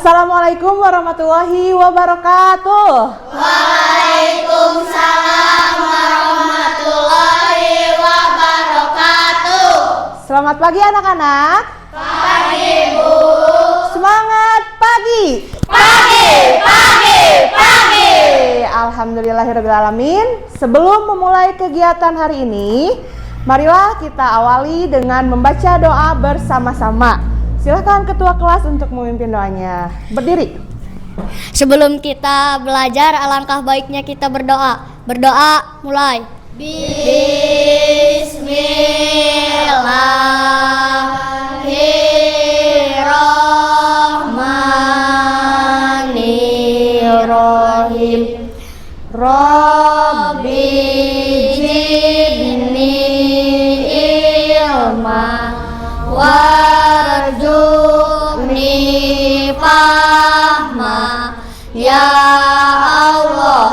Assalamualaikum warahmatullahi wabarakatuh. Waalaikumsalam warahmatullahi wabarakatuh. Selamat pagi anak-anak. Pagi, Bu. Semangat pagi. Pagi, pagi, pagi. Alhamdulillahirrahmanirrahim. Sebelum memulai kegiatan hari ini, marilah kita awali dengan membaca doa bersama-sama. Silakan ketua kelas untuk memimpin doanya. Berdiri. Sebelum kita belajar, alangkah baiknya kita berdoa. Berdoa, mulai. Bismillahirrahmanirrahim. Rabbi zidni ilma warzuqni fahma. Ya Allah,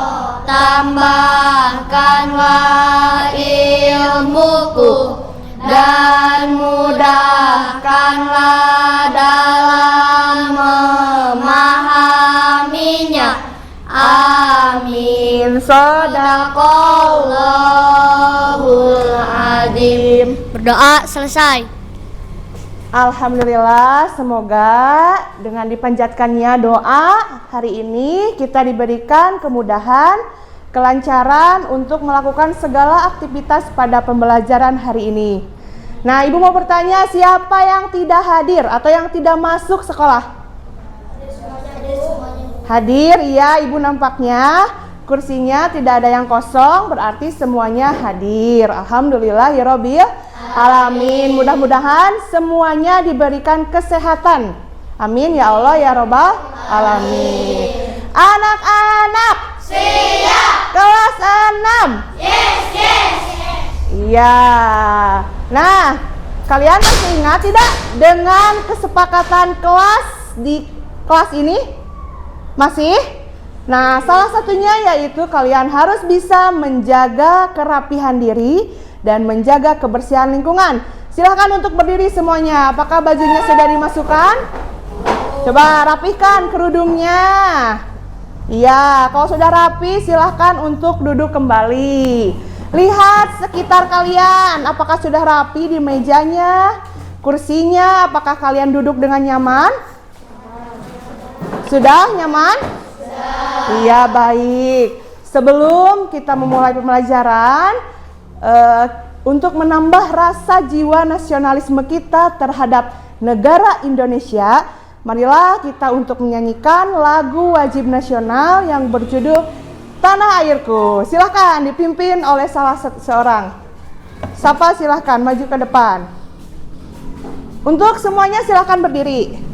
tambahkanlah ilmuku dan mudahkanlah dalam memahaminya. Amin. Shadaqallahul azim. Berdoa selesai. Alhamdulillah, semoga dengan dipanjatkannya doa hari ini kita diberikan kemudahan, kelancaran untuk melakukan segala aktivitas pada pembelajaran hari ini. Nah, Ibu mau bertanya, siapa yang tidak hadir atau yang tidak masuk sekolah? Hadir, iya Ibu nampaknya. Kursinya tidak ada yang kosong, berarti semuanya hadir. Alhamdulillahirabbil alamin. Mudah-mudahan semuanya diberikan kesehatan. Amin ya Allah ya Rabbal alamin. Anak-anak, Siap. kelas 6. Yes, yes. Iya. Nah, kalian masih ingat tidak dengan kesepakatan kelas di kelas ini? Masih? Nah, salah satunya yaitu kalian harus bisa menjaga kerapihan diri dan menjaga kebersihan lingkungan. Silahkan untuk berdiri semuanya. Apakah bajunya sudah dimasukkan? Coba rapihkan kerudungnya. Iya, kalau sudah rapi silahkan untuk duduk kembali. Lihat sekitar kalian, apakah sudah rapi di mejanya, kursinya, apakah kalian duduk dengan nyaman? Sudah nyaman? Iya, baik. Sebelum kita memulai pembelajaran, untuk menambah rasa jiwa nasionalisme kita terhadap negara Indonesia, marilah kita untuk menyanyikan lagu wajib nasional yang berjudul Tanah Airku. Silahkan dipimpin oleh salah seorang. Siapa silahkan maju ke depan. Untuk semuanya silahkan berdiri.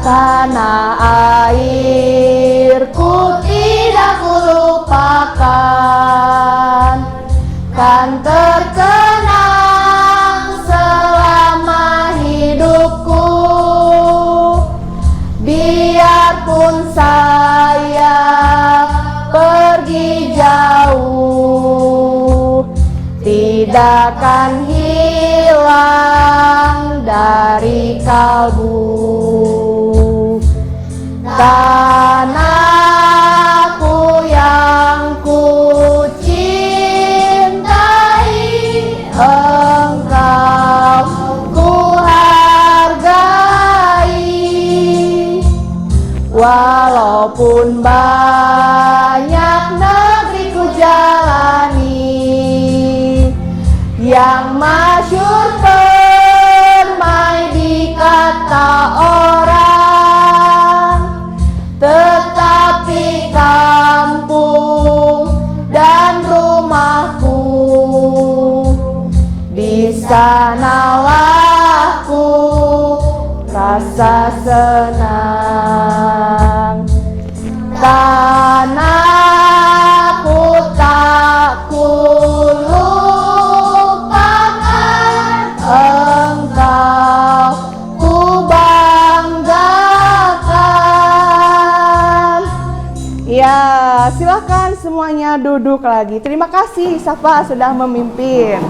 Tanah airku tidak kulupakan, kan terkenang selama hidupku. Biarpun saya pergi jauh, tidak akan hilang dari kalbu. Tanahku yang ku cintai, engkau ku hargai. Walaupun banyak negeri ku jalani, yang masyhur permai di kata orang, tetapi kampung dan rumahku, di sanalah ku rasa senang. Tanahku Silahkan semuanya duduk lagi. Terima kasih Safa sudah memimpin.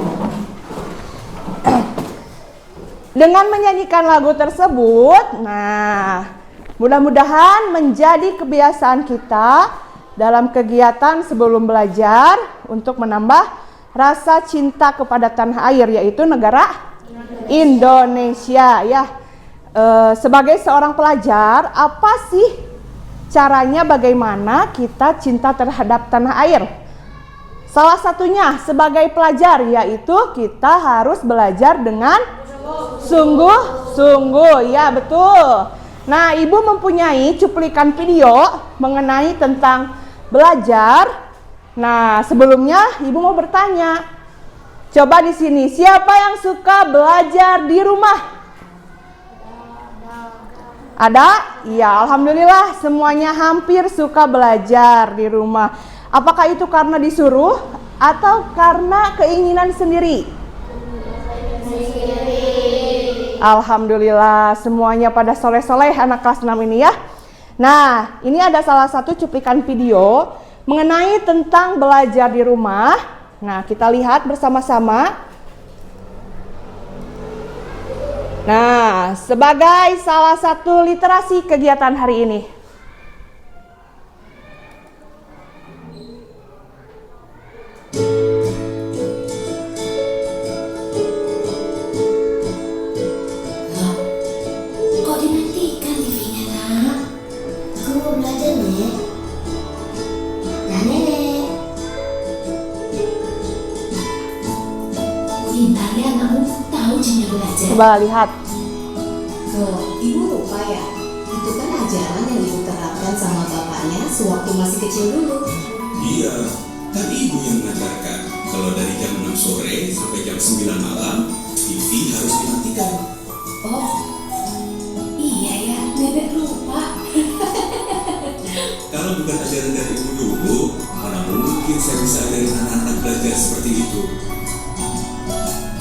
Dengan menyanyikan lagu tersebut, nah, mudah-mudahan menjadi kebiasaan kita dalam kegiatan sebelum belajar untuk menambah rasa cinta kepada tanah air, yaitu negara Indonesia ya. Sebagai seorang pelajar, apa sih caranya bagaimana kita cinta terhadap tanah air? Salah satunya sebagai pelajar, yaitu kita harus belajar dengan sungguh-sungguh, ya betul. Nah, Ibu mempunyai cuplikan video mengenai tentang belajar. Nah, sebelumnya Ibu mau bertanya, coba di sini siapa yang suka belajar di rumah? Ada? Ya, alhamdulillah semuanya hampir suka belajar di rumah. Apakah itu karena disuruh atau karena keinginan sendiri? Alhamdulillah semuanya pada soleh-soleh anak kelas 6 ini ya. Nah, ini ada salah satu cuplikan video mengenai tentang belajar di rumah. Nah, kita lihat bersama-sama. Nah, sebagai salah satu literasi kegiatan hari ini. Loh, kok dimatikan TV-nya, Nak? Aku mau belajar, Nek. Nah, Nenek. Pintar ya, kamu tahu cara belajar. Coba lihat. Tuh, Ibu lupa ya? Itu kan ajaran yang Ibu terapkan sama bapaknya sewaktu masih kecil dulu. Iya, kan ibu yang mengajarkan kalau dari jam 6 sore sampai jam 9 malam TV harus dimatikan. Oh, iya ya, Nenek lupa. Kalau bukan ajaran dari ibu dulu, mana mungkin saya bisa ajarin anak-anak belajar seperti itu.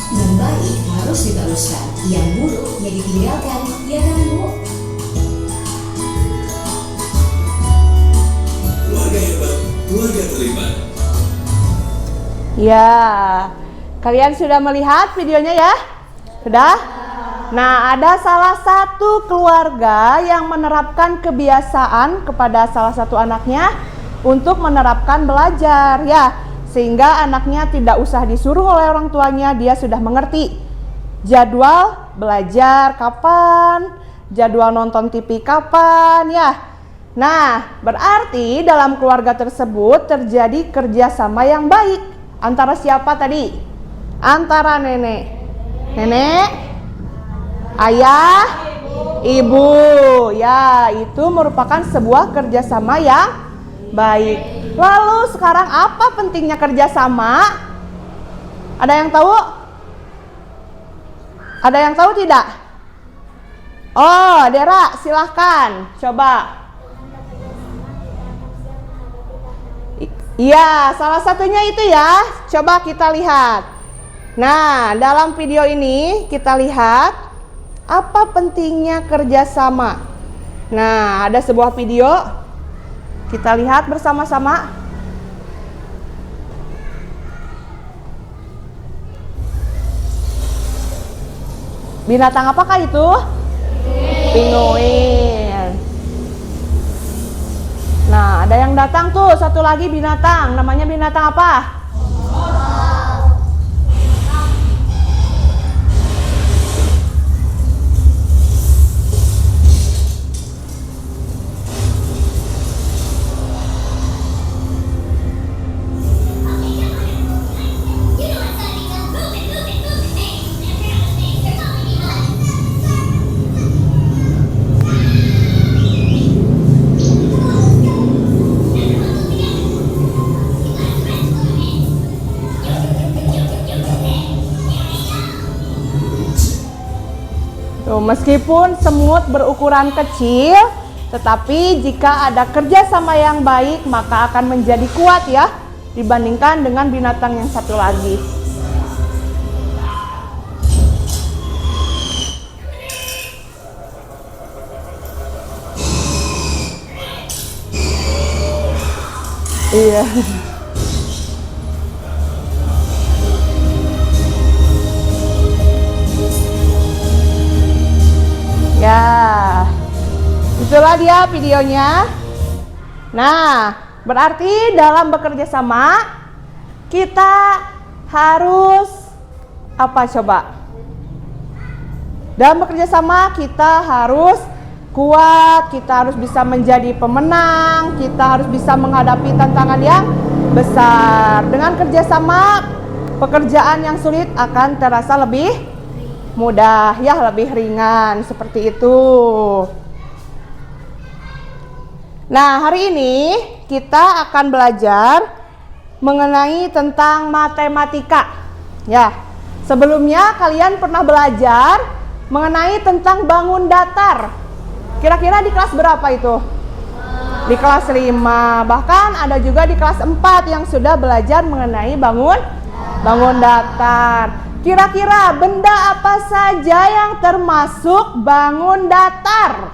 Yang baik harus diteruskan, yang buruk ya ditinggalkan, ya kan Bu? Keluarga hebat, keluarga terlibat. Ya, kalian sudah melihat videonya ya? Sudah? Nah, ada salah satu keluarga yang menerapkan kebiasaan kepada salah satu anaknya untuk menerapkan belajar ya. Sehingga anaknya tidak usah disuruh oleh orang tuanya, dia sudah mengerti jadwal belajar kapan, jadwal nonton TV kapan ya. Nah, berarti dalam keluarga tersebut terjadi kerjasama yang baik. Antara siapa tadi? Antara nenek, ayah, ibu. Ya, itu merupakan sebuah kerjasama yang baik. Lalu sekarang apa pentingnya kerjasama? Ada yang tahu? Ada yang tahu tidak? Oh, Dera, silahkan coba. Iya, salah satunya itu ya. Coba kita lihat. Nah, dalam video ini kita lihat apa pentingnya kerjasama. Nah, ada sebuah video. Kita lihat bersama-sama. Binatang apakah itu? Pinguin. Nah, ada yang datang tuh, satu lagi binatang. Namanya binatang apa? Meskipun semut berukuran kecil, tetapi jika ada kerjasama yang baik, maka akan menjadi kuat ya, dibandingkan dengan binatang yang satu lagi. Iya. Ya, itulah dia videonya. Nah, berarti dalam bekerja sama kita harus apa coba? Dalam bekerja sama kita harus kuat, kita harus bisa menjadi pemenang, kita harus bisa menghadapi tantangan yang besar. Dengan kerjasama, pekerjaan yang sulit akan terasa lebih mudah, ya lebih ringan, seperti itu. Nah, hari ini kita akan belajar mengenai tentang matematika. Ya, sebelumnya kalian pernah belajar mengenai tentang bangun datar. Kira-kira di kelas berapa itu? Di kelas 5. Bahkan ada juga di kelas 4 yang sudah belajar mengenai bangun datar. Kira-kira benda apa saja yang termasuk bangun datar?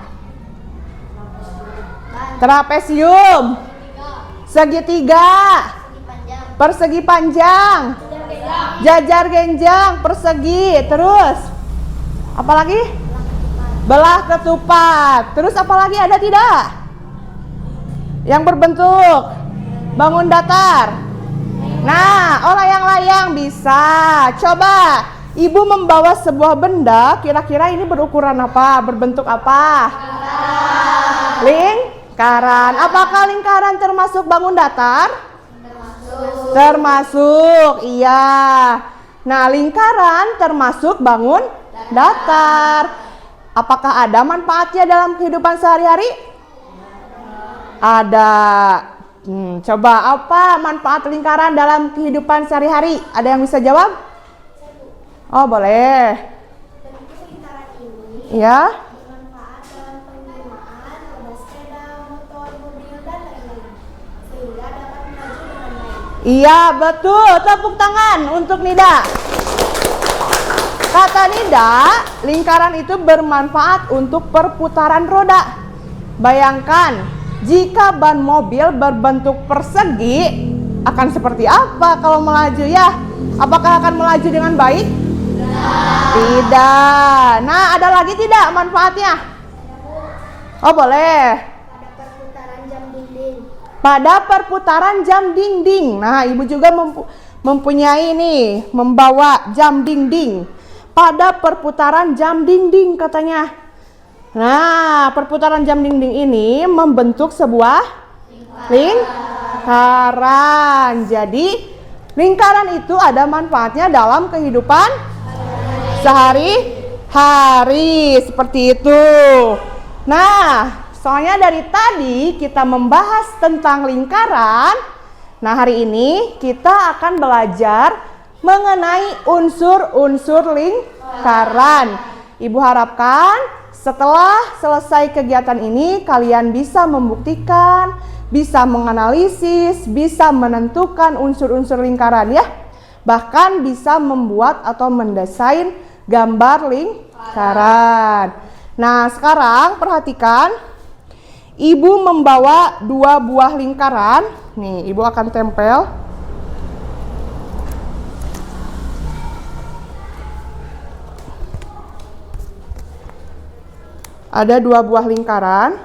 Trapesium, segitiga, persegi panjang, jajar genjang, persegi, terus apa lagi? Belah ketupat. Terus apa lagi, ada tidak? Yang berbentuk bangun datar. Nah, layang-layang bisa. Coba ibu membawa sebuah benda, kira-kira ini berukuran apa? Berbentuk apa? Lingkaran. Apakah lingkaran termasuk bangun datar? Termasuk, iya. Nah, lingkaran termasuk bangun datar. Apakah ada manfaatnya dalam kehidupan sehari-hari? Ada. Coba apa manfaat lingkaran dalam kehidupan sehari-hari? Ada yang bisa jawab? Oh, boleh. Bentuk lingkaran ini Ya. bermanfaat dalam penggunaan roda sepeda, motor, mobil, dan lain-lain, sehingga dapat melaju dengan baik. Iya, betul. Tepuk tangan untuk Nida. Kata Nida, lingkaran itu bermanfaat untuk perputaran roda. Bayangkan, jika ban mobil berbentuk persegi, akan seperti apa kalau melaju ya? Apakah akan melaju dengan baik? Tidak. Nah, ada lagi tidak manfaatnya? Oh, boleh. Pada perputaran jam dinding, Pada perputaran jam dinding. Nah, ibu juga mempunyai nih, membawa jam dinding. Pada perputaran jam dinding katanya. Nah, perputaran jam dinding ini membentuk sebuah lingkaran. Jadi, lingkaran itu ada manfaatnya dalam kehidupan sehari-hari. Seperti itu. Nah, soalnya dari tadi kita membahas tentang lingkaran. Nah, hari ini kita akan belajar mengenai unsur-unsur lingkaran. Ibu harapkan setelah selesai kegiatan ini kalian bisa membuktikan, bisa menganalisis, bisa menentukan unsur-unsur lingkaran ya. Bahkan bisa membuat atau mendesain gambar lingkaran. Nah, sekarang perhatikan. Ibu membawa 2 buah lingkaran. Nih, ibu akan tempel. Ada 2 buah lingkaran.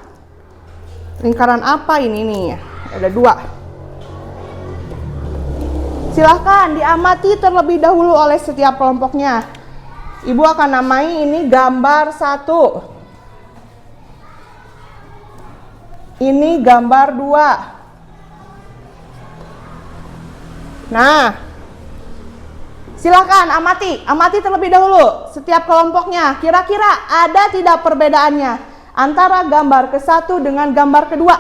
Lingkaran apa ini nih? Ada 2. Silahkan diamati terlebih dahulu oleh setiap kelompoknya. Ibu akan namai ini gambar 1. Ini gambar 2. Nah, silakan amati terlebih dahulu setiap kelompoknya. Kira-kira ada tidak perbedaannya antara gambar ke-1 dengan gambar kedua?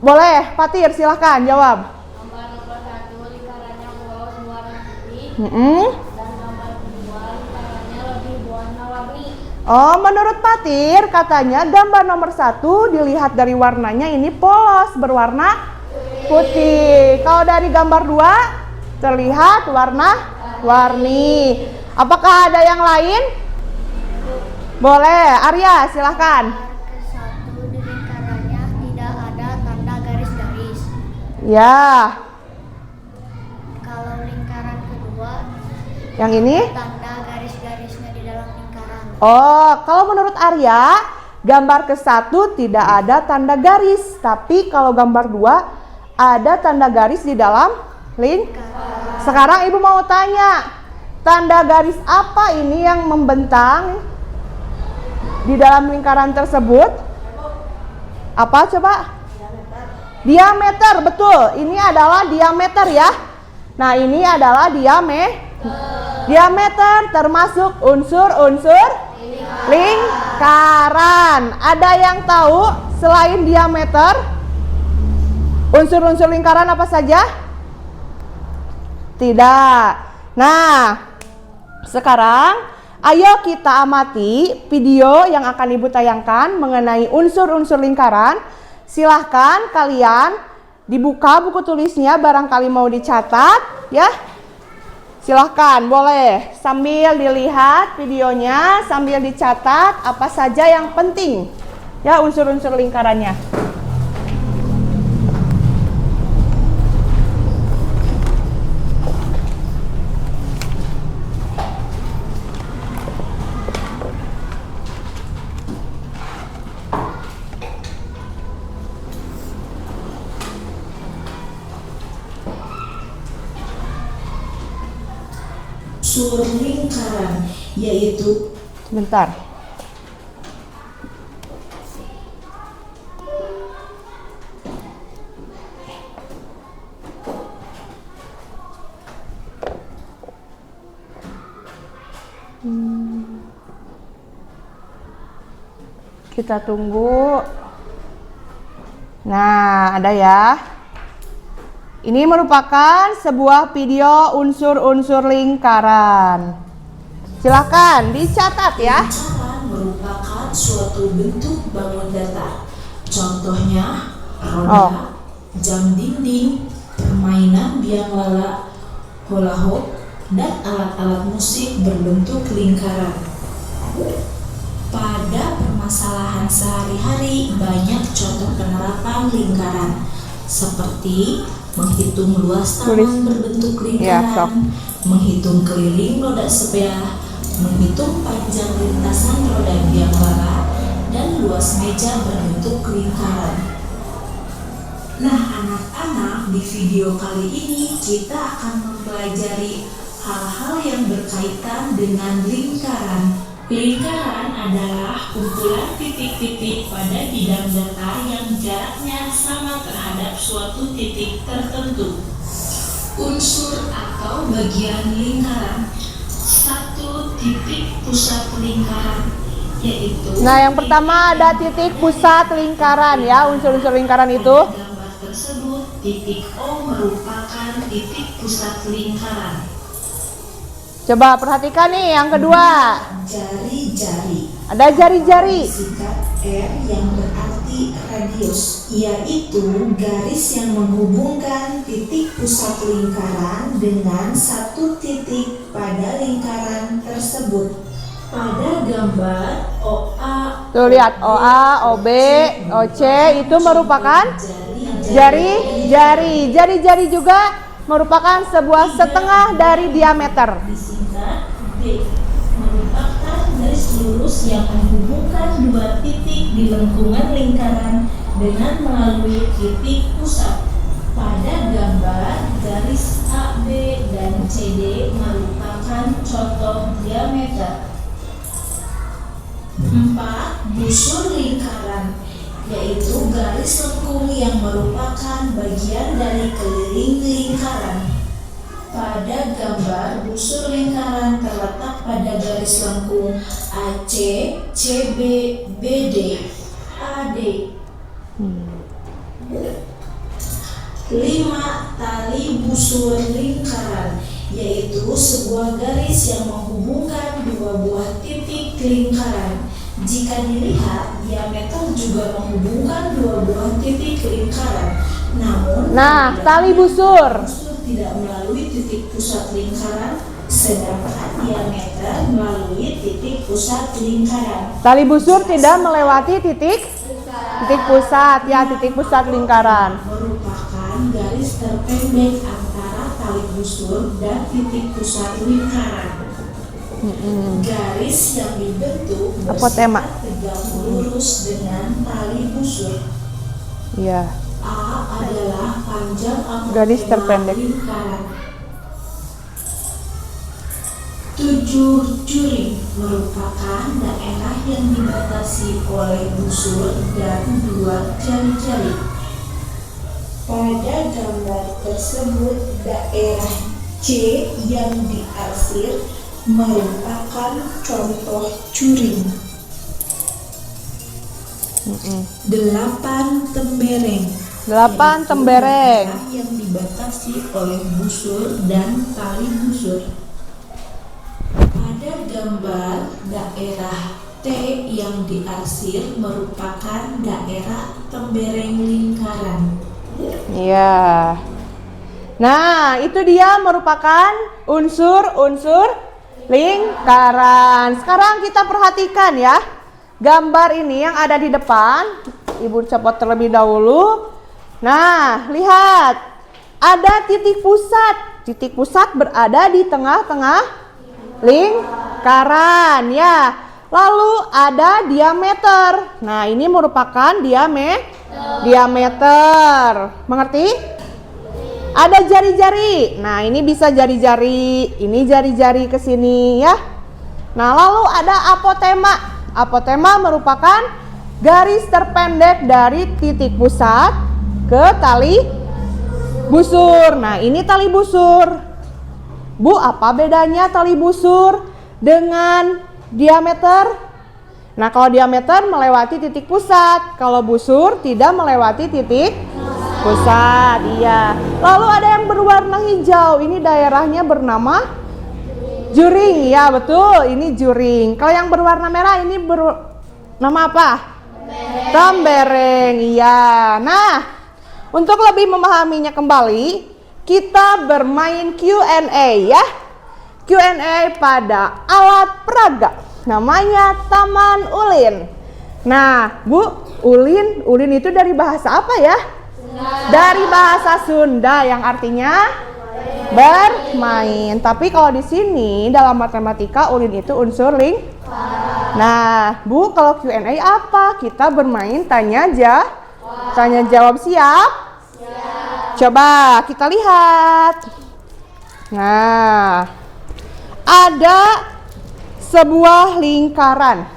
Boleh, Fatir, silakan jawab. Gambar nomor 1 lingkarannya berwarna putih dan gambar kedua lingkarannya lebih berwarna-warni. Oh, menurut Fatir katanya gambar nomor 1 dilihat dari warnanya ini polos, berwarna putih. Kalau dari gambar 2 terlihat warna-warni. Apakah ada yang lain? Boleh, Arya silahkan. Ke-1 di lingkarannya tidak ada tanda garis-garis. Ya. Kalau lingkaran kedua, Yang ini? tanda garis-garisnya di dalam lingkaran. Oh, kalau menurut Arya, gambar ke-1 tidak ada tanda garis. Tapi kalau gambar 2 ada tanda garis di dalam lingkaran. Sekarang Ibu mau tanya, tanda garis apa ini yang membentang di dalam lingkaran tersebut? Apa coba? Diameter, betul. Ini adalah diameter ya. Nah, ini adalah diameter termasuk unsur-unsur lingkaran. Ada yang tahu selain diameter unsur-unsur lingkaran apa saja? Tidak. Nah, sekarang ayo kita amati video yang akan Ibu tayangkan mengenai unsur-unsur lingkaran. Silahkan kalian dibuka buku tulisnya, barangkali mau dicatat ya. Silahkan, boleh sambil dilihat videonya, sambil dicatat apa saja yang penting ya unsur-unsur lingkarannya. Unsur lingkaran yaitu Bentar. Kita tunggu. Nah, ada ya. Ini merupakan sebuah video unsur-unsur lingkaran. Silakan dicatat ya. lingkaran merupakan suatu bentuk bangun datar. Contohnya roda, jam dinding, permainan biang lala, hula hoop, dan alat-alat musik berbentuk lingkaran. Pada permasalahan sehari-hari banyak contoh penerapan lingkaran seperti menghitung luas taman berbentuk lingkaran, menghitung keliling roda sepeda, menghitung panjang lintasan roda biang lala, dan luas meja berbentuk lingkaran. Nah, anak-anak, di video kali ini kita akan mempelajari hal-hal yang berkaitan dengan lingkaran. Lingkaran adalah kumpulan titik-titik pada bidang datar yang jaraknya sama terhadap suatu titik tertentu. Unsur atau bagian lingkaran. Satu titik pusat lingkaran, yaitu Nah, yang pertama ada titik pusat lingkaran ya, unsur-unsur lingkaran itu. pada gambar tersebut, titik O merupakan titik pusat lingkaran. Coba perhatikan nih yang kedua. Jari-jari. Ada jari-jari. Singkat R yang berarti radius, yaitu garis yang menghubungkan titik pusat lingkaran dengan satu titik pada lingkaran tersebut. Pada gambar OA, Tuh lihat OA, OB, OC itu merupakan jari-jari. Jari-jari juga merupakan sebuah setengah dari diameter. disingkat D, merupakan garis lurus yang menghubungkan dua titik di lengkungan lingkaran dengan melalui titik pusat. Pada gambar, garis AB dan CD merupakan contoh diameter. 4. Busur lingkaran, yaitu garis lengkung yang merupakan bagian dari keliling lingkaran. Pada gambar, busur lingkaran terletak pada garis lengkung AC, CB, BD, AD. 5. Tali busur lingkaran, yaitu sebuah garis yang menghubungkan dua buah titik lingkaran. Jika dilihat, diameter juga menghubungkan dua buah titik lingkaran. Namun, Tali busur. tidak melalui titik pusat lingkaran, sedangkan diameter melalui titik pusat lingkaran. Tali busur tidak melewati titik pusat ya, titik pusat lingkaran. Merupakan garis terpendek antara tali busur dan titik pusat lingkaran. Garis yang dibentuk Apotema. bersifat tegak lurus dengan tali busur. Iya. A adalah panjang apotema Garis terpendek. lingkaran. 7 juring merupakan daerah yang dibatasi oleh busur dan 2 jari-jari. Pada gambar tersebut, daerah C yang diarsir merupakan contoh juring. 8 tembereng. 8 tembereng. Daerah yang dibatasi oleh busur dan tali busur. Pada gambar, daerah T yang diarsir merupakan daerah tembereng lingkaran. Iya. Nah, itu dia merupakan unsur-unsur lingkaran. Sekarang kita perhatikan ya. Gambar ini yang ada di depan. Ibu copot terlebih dahulu. Nah, lihat. Ada titik pusat. Titik pusat berada di tengah-tengah lingkaran ya. Lalu ada diameter. Nah, ini merupakan diameter. Mengerti? Ada jari-jari. Nah, ini bisa jari-jari. Ini jari-jari ke sini ya. Nah, lalu ada apotema. Apotema merupakan garis terpendek dari titik pusat ke tali busur. Nah, ini tali busur. Bu, apa bedanya tali busur dengan diameter? Nah, kalau diameter melewati titik pusat, kalau busur tidak melewati titik pusat. Iya. Lalu ada yang berwarna hijau. Ini daerahnya bernama juring. Ya, betul. Ini juring. Kalau yang berwarna merah ini nama apa? Tembereng. Iya. Nah, untuk lebih memahaminya kembali, kita bermain Q&A ya. Q&A pada alat peraga. Namanya Taman Ulin. Nah, Bu, ulin itu dari bahasa apa ya? Dari bahasa Sunda yang artinya bermain. Tapi kalau di sini dalam matematika ulin itu unsur lingkaran. Nah, Bu, kalau Q&A apa? Kita bermain tanya jawab. Siap? Coba kita lihat. Nah, ada sebuah lingkaran.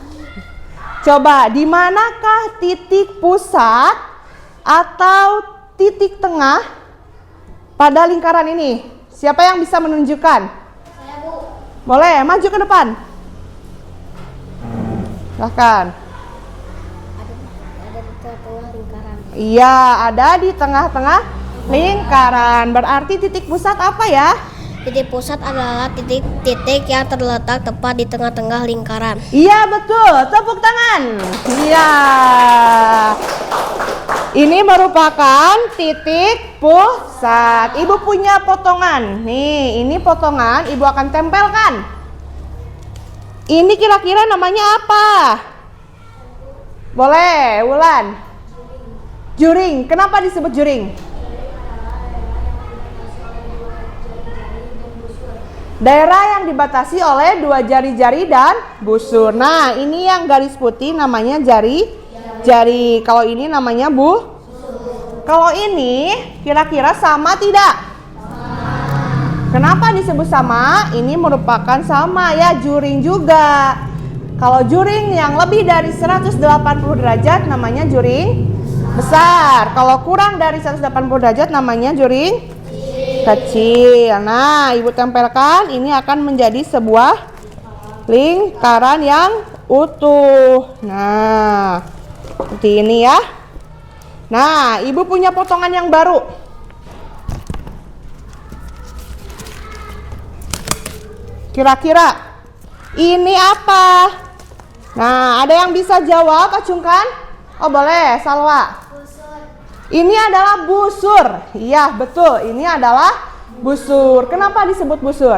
Coba, di manakah titik pusat atau titik tengah pada lingkaran ini? Siapa yang bisa menunjukkan? Saya, Bu. Boleh, maju ke depan. Silahkan. Ada di tengah lingkaran. Iya, ada di tengah-tengah lingkaran. Berarti titik pusat apa ya? Titik pusat adalah titik yang terletak tepat di tengah-tengah lingkaran. Iya, betul. Tepuk tangan. Iya. Ini merupakan titik pusat. Ibu punya potongan. Nih, ini potongan. Ibu akan tempelkan. Ini kira-kira namanya apa? Boleh, Wulan. Juring. Kenapa disebut juring? Daerah yang dibatasi oleh 2 jari-jari dan busur. Nah, ini yang garis putih namanya jari. Kalau ini namanya busur. Kalau ini kira-kira sama tidak? Kenapa disebut sama? Ini merupakan sama ya, juring juga. Kalau juring yang lebih dari 180 derajat namanya juring besar. Kalau kurang dari 180 derajat namanya juring kecil. Nah, Ibu tempelkan, ini akan menjadi sebuah lingkaran yang utuh. Nah, seperti ini ya. Nah, Ibu punya potongan yang baru. Kira-kira ini apa? Nah, ada yang bisa jawab, acungkan? Oh, boleh, Salwa. Ini adalah busur. Iya, betul. Ini adalah busur. Kenapa disebut busur?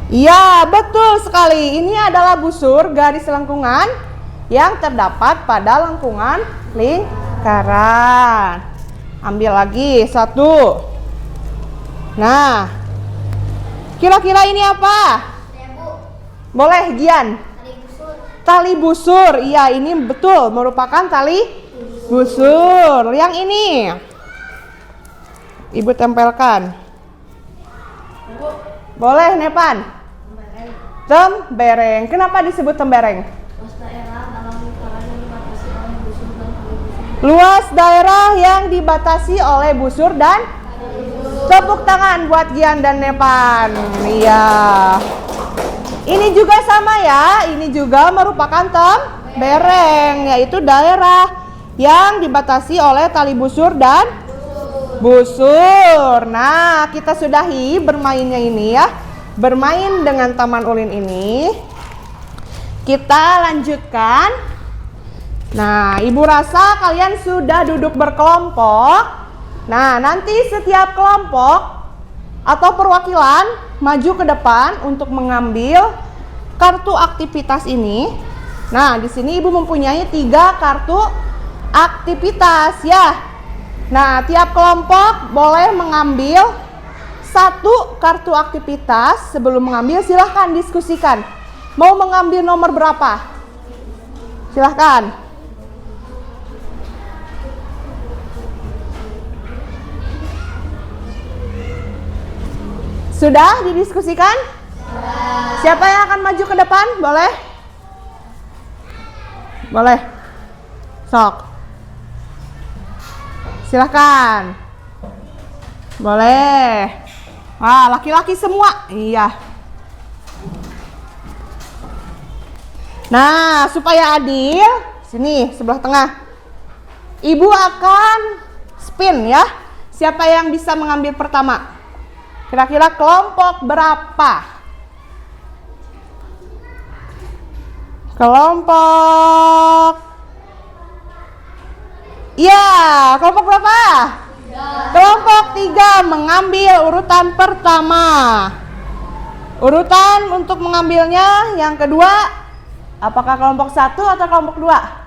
Iya, betul sekali. Ini adalah busur, garis lengkungan yang terdapat pada lengkungan lingkaran. Ambil lagi satu. Nah, kira-kira ini apa? Boleh, Gian. Tali busur. Iya, ini betul merupakan tali busur. Yang ini Ibu tempelkan. Boleh, Nepan. Tembereng. Kenapa disebut tembereng? Luas daerah yang dibatasi oleh busur dan tepuk tangan buat Gian dan Nepan. Iya. Ini juga sama ya. Ini juga merupakan tembereng, yaitu daerah yang dibatasi oleh tali busur dan busur. Nah, kita sudahi bermainnya ini ya. Bermain dengan taman ulin ini. Kita lanjutkan. Nah, Ibu rasa kalian sudah duduk berkelompok. Nah, nanti setiap kelompok atau perwakilan maju ke depan untuk mengambil kartu aktivitas ini. Nah, di sini Ibu mempunyai 3 kartu aktivitas ya. Nah, tiap kelompok boleh mengambil 1 kartu aktivitas. Sebelum mengambil silahkan diskusikan. Mau mengambil nomor berapa? Silahkan. Sudah didiskusikan? Siapa yang akan maju ke depan? Boleh? Boleh. Sok. Silahkan. Boleh. Wah, laki-laki semua. Iya. Nah, supaya adil, sini sebelah tengah. Ibu akan spin ya. Siapa yang bisa mengambil pertama? Kira-kira kelompok berapa? Kelompok. Iya, kelompok berapa? 3. Kelompok 3 mengambil urutan pertama. Urutan untuk mengambilnya yang kedua, apakah kelompok 1 atau kelompok 2?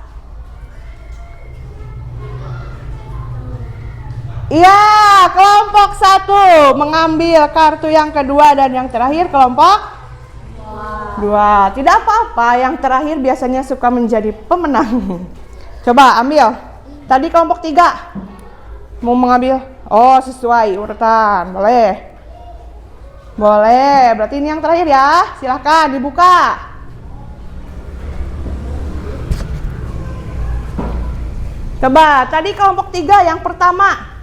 Iya, kelompok 1 mengambil kartu yang kedua dan yang terakhir kelompok 2. Tidak apa-apa, yang terakhir biasanya suka menjadi pemenang. Coba ambil. Tadi kelompok 3 mau mengambil. Oh, sesuai urutan. Boleh. Boleh, berarti ini yang terakhir ya. Silahkan dibuka. Coba, tadi kelompok 3 yang pertama.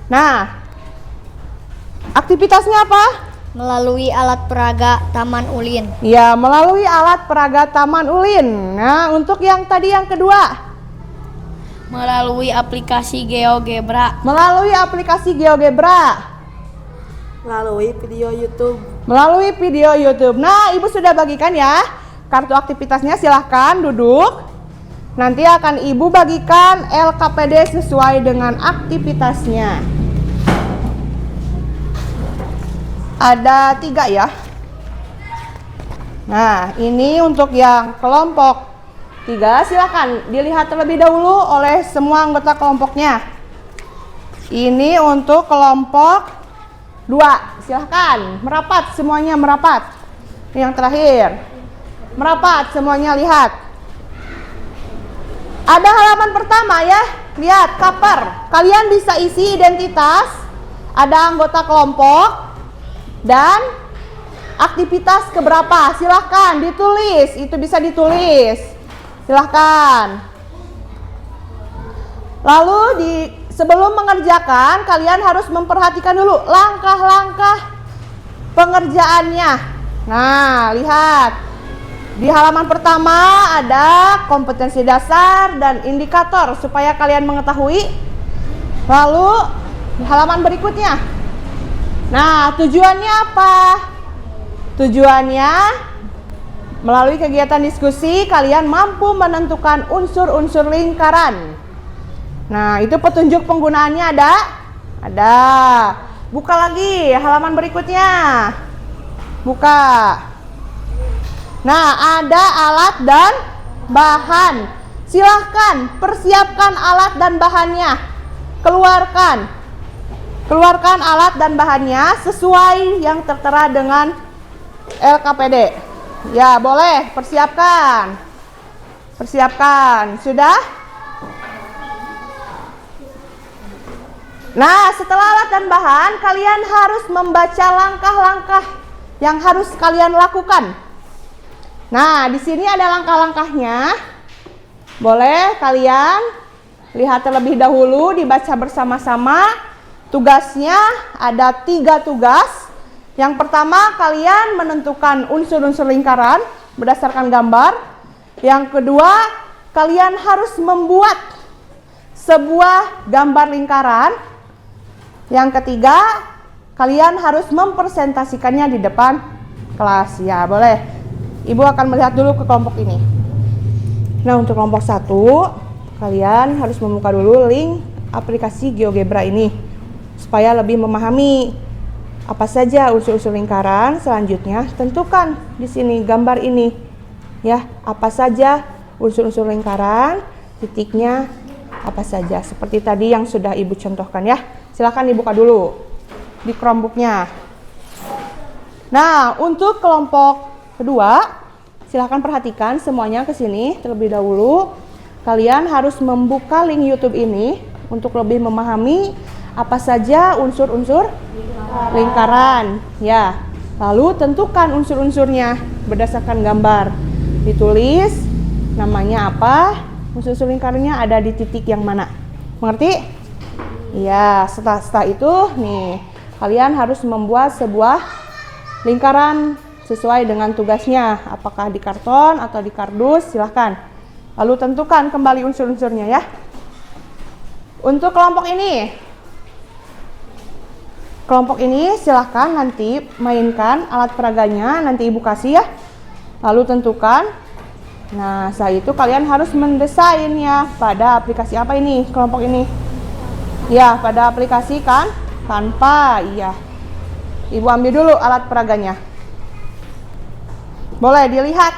Nah, aktivitasnya apa? Melalui alat peraga Taman Ulin. Ya, melalui alat peraga Taman Ulin. Nah, untuk yang tadi yang kedua. Melalui aplikasi GeoGebra. Melalui aplikasi GeoGebra. Melalui video YouTube. Melalui video YouTube. Nah, Ibu sudah bagikan ya. Kartu aktivitasnya silahkan duduk. Nanti akan Ibu bagikan LKPD sesuai dengan aktivitasnya. Ada 3 ya. Nah, ini untuk yang kelompok 3. Silahkan dilihat terlebih dahulu oleh semua anggota kelompoknya. Ini untuk kelompok 2. Silahkan merapat, semuanya merapat. Yang terakhir, merapat semuanya, lihat. Ada halaman pertama ya, lihat cover. Kalian bisa isi identitas, ada anggota kelompok, dan aktivitas keberapa. Silahkan ditulis, itu bisa ditulis. Silahkan. Lalu sebelum mengerjakan, kalian harus memperhatikan dulu langkah-langkah pengerjaannya. Nah, lihat. Di halaman pertama ada kompetensi dasar dan indikator supaya kalian mengetahui. Lalu di halaman berikutnya. Nah, tujuannya apa? Tujuannya melalui kegiatan diskusi kalian mampu menentukan unsur-unsur lingkaran. Nah, itu petunjuk penggunaannya ada? Ada. Buka lagi halaman berikutnya. Buka. Nah, ada alat dan bahan. Silahkan persiapkan alat dan bahannya. Keluarkan alat dan bahannya sesuai yang tertera dengan LKPD. Ya, boleh persiapkan. Sudah? Nah, setelah alat dan bahan, kalian harus membaca langkah-langkah yang harus kalian lakukan. Nah, di sini ada langkah-langkahnya. Boleh kalian lihat terlebih dahulu, dibaca bersama-sama. Tugasnya ada 3 tugas. Yang pertama, kalian menentukan unsur-unsur lingkaran berdasarkan gambar. Yang kedua, kalian harus membuat sebuah gambar lingkaran. Yang ketiga, kalian harus mempresentasikannya di depan kelas. Ya, boleh. Ibu akan melihat dulu ke kelompok ini. Nah, untuk kelompok 1, kalian harus membuka dulu link aplikasi GeoGebra ini supaya lebih memahami apa saja unsur-unsur lingkaran. Selanjutnya, tentukan di sini gambar ini. Ya, apa saja unsur-unsur lingkaran, titiknya apa saja. Seperti tadi yang sudah Ibu contohkan ya. Silakan dibuka dulu di Chromebook-nya. Nah, untuk kelompok kedua, silakan perhatikan semuanya ke sini terlebih dahulu. Kalian harus membuka link YouTube ini untuk lebih memahami apa saja unsur-unsur lingkaran. Ya, lalu tentukan unsur-unsurnya berdasarkan gambar. Ditulis namanya apa, unsur-unsur lingkarannya ada di titik yang mana. Mengerti? Ya, setelah itu nih, kalian harus membuat sebuah lingkaran sesuai dengan tugasnya, apakah di karton atau di kardus, silahkan. Lalu tentukan kembali unsur-unsurnya ya. Untuk kelompok ini silahkan nanti mainkan alat peraganya, nanti Ibu kasih ya. Lalu tentukan. Nah, setelah itu kalian harus mendesainnya pada aplikasi apa ini, kelompok ini. Ya, pada aplikasi Canva, iya. Ibu ambil dulu alat peraganya. Boleh dilihat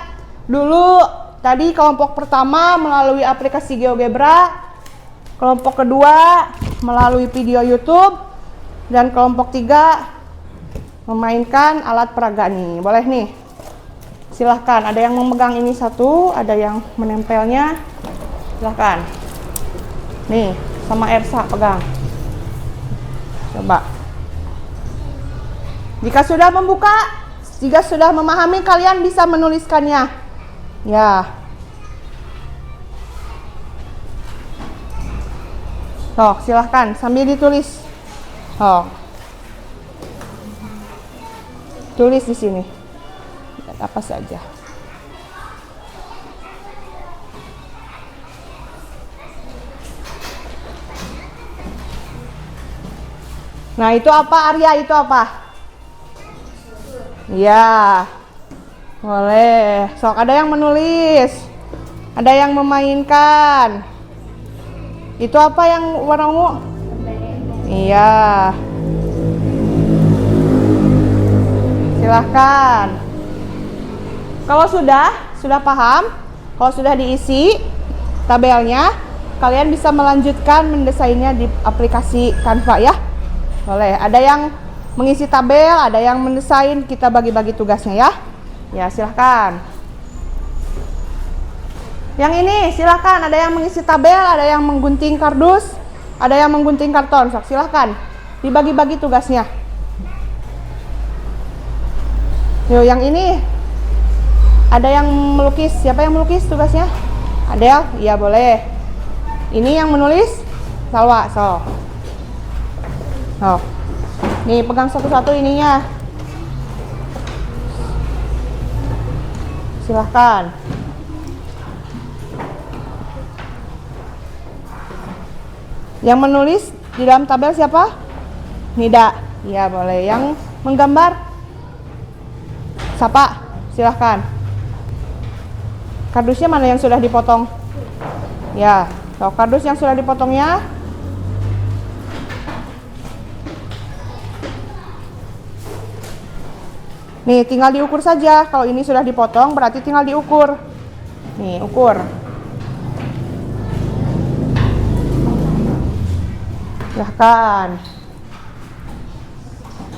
dulu tadi kelompok pertama melalui aplikasi GeoGebra, kelompok kedua melalui video YouTube, dan kelompok 3 memainkan alat peraga nih. Boleh nih. Silahkan, ada yang memegang ini satu, ada yang menempelnya. Silahkan. Nih, sama Ersa pegang. Coba. Jika sudah memahami, kalian bisa menuliskannya. Ya. Silahkan sambil ditulis. Tulis di sini. Apa saja. Nah, itu apa, Arya? Itu apa? Ya, boleh. Sok, ada yang menulis, ada yang memainkan. Itu apa yang warna ungu? Iya. Silahkan. Kalau sudah paham, kalau sudah diisi tabelnya, kalian bisa melanjutkan mendesainnya di aplikasi Canva ya. Boleh. Ada yang mengisi tabel, ada yang mendesain, kita bagi-bagi tugasnya ya. Ya, silahkan. Yang ini silahkan, ada yang mengisi tabel, ada yang menggunting kardus, ada yang menggunting karton. Silahkan dibagi-bagi tugasnya. Yo, yang ini ada yang melukis. Siapa yang melukis tugasnya? Adel? Iya, boleh. Ini yang menulis Salwa. Nih, pegang satu-satu ininya. Silahkan. Yang menulis di dalam tabel siapa? Nida. Ya, boleh. Yang menggambar Sapa. Silahkan. Kardusnya mana yang sudah dipotong? Ya, kardus yang sudah dipotongnya. Nih, tinggal diukur saja. Kalau ini sudah dipotong, berarti tinggal diukur. Nih, ukur. Silahkan.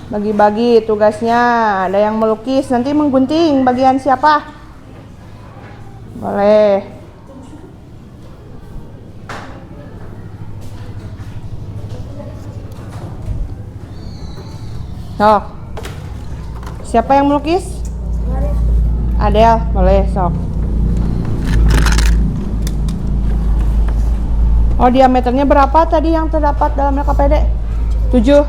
Bagi-bagi tugasnya. Ada yang melukis, nanti menggunting bagian siapa? Boleh. Sok. Siapa yang melukis? Adel, boleh sok. Oh, diameternya berapa tadi yang terdapat dalam LKPD? 7.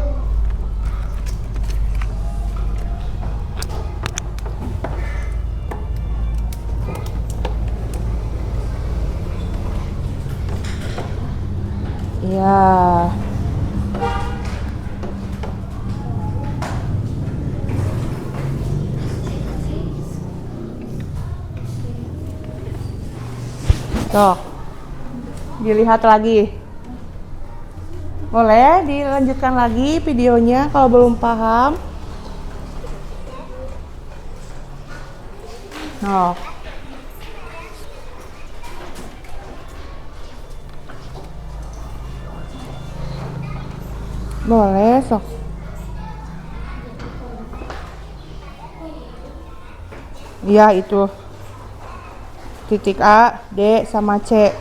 Iya. Tuh. Dilihat lagi. Boleh dilanjutkan lagi videonya kalau belum paham. Oh. Boleh, sok. Iya, itu. Titik A, D, sama C.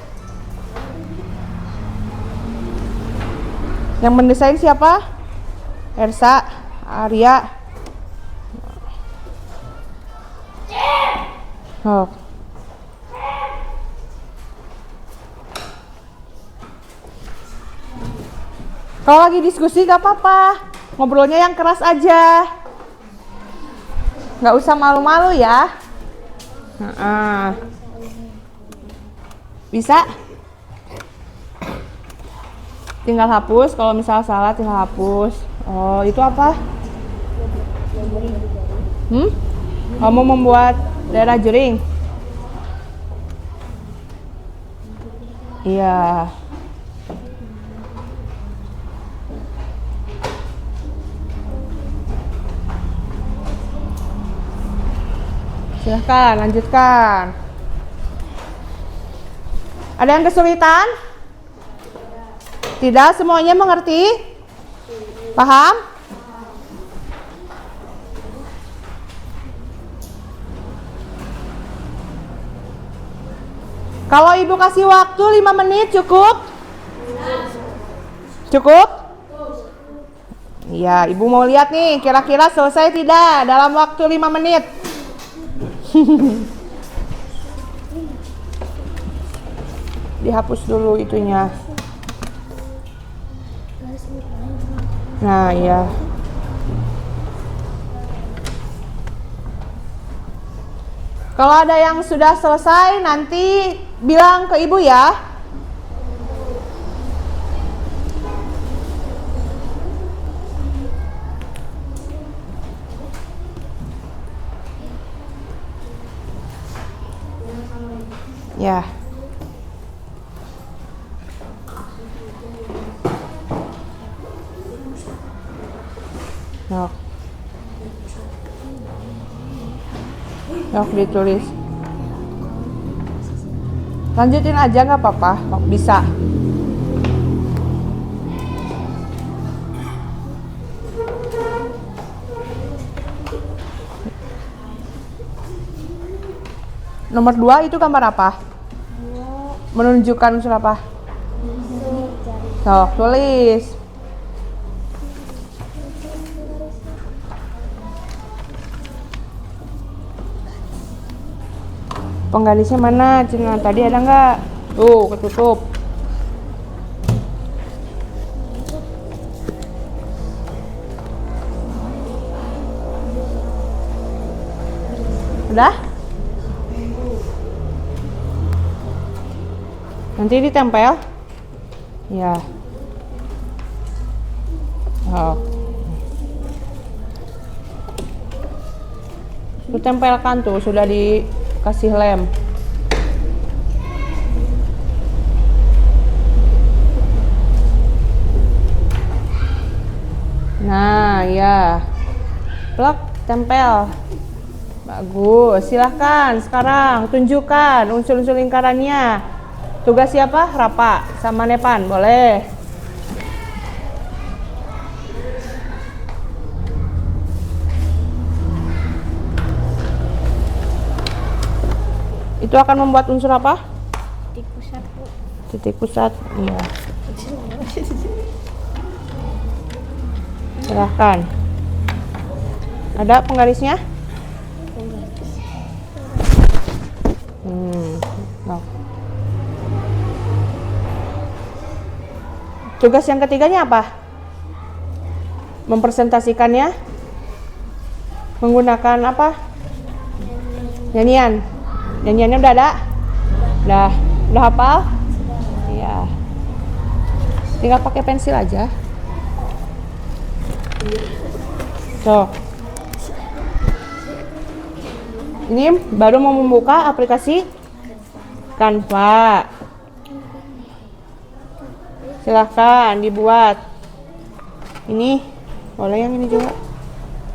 Yang mendesain siapa? Ersa, Arya. Oh. Kalau lagi diskusi gak apa-apa, ngobrolnya yang keras aja. Gak usah malu-malu ya. Bisa? Tinggal hapus, kalau misal salah tinggal hapus. Oh, itu apa? Kamu membuat daerah jering? Iya. Silahkan, lanjutkan. Ada yang kesulitan? Tidak, semuanya mengerti? Paham? Kalau ibu kasih waktu 5 menit cukup? Cukup? Iya, ibu mau lihat nih, kira-kira selesai tidak dalam waktu 5 menit? Dihapus dulu itunya. Nah, iya. Kalau ada yang sudah selesai, nanti bilang ke ibu ya. Ya. Nok. Nok ditulis. Lanjutin aja nggak apa-apa, bisa. Nomor 2 itu gambar apa? Menunjukkan unsur apa? Sok, tulis. Penggarisnya mana? Cina tadi ada nggak? Tuh, ketutup. Udah? Nanti ditempel. Ya. Oh. Lu tempelkan tuh, sudah dikasih lem. Nah, ya. Plak, tempel. Bagus, silahkan sekarang tunjukkan unsur-unsur lingkarannya. Tugas siapa? Rapa sama Nepan, boleh. Itu akan membuat unsur apa? Titik pusat, Bu. Titik pusat, iya. Silahkan. Ada penggarisnya? No. Tugas yang ketiganya apa? Mempresentasikannya menggunakan apa? Nyanyian. Nyanyiannya udah ada? Udah hafal? Iya. Tinggal pakai pensil aja. So. Ini baru mau membuka aplikasi Canva. Silahkan dibuat. Ini boleh yang ini juga.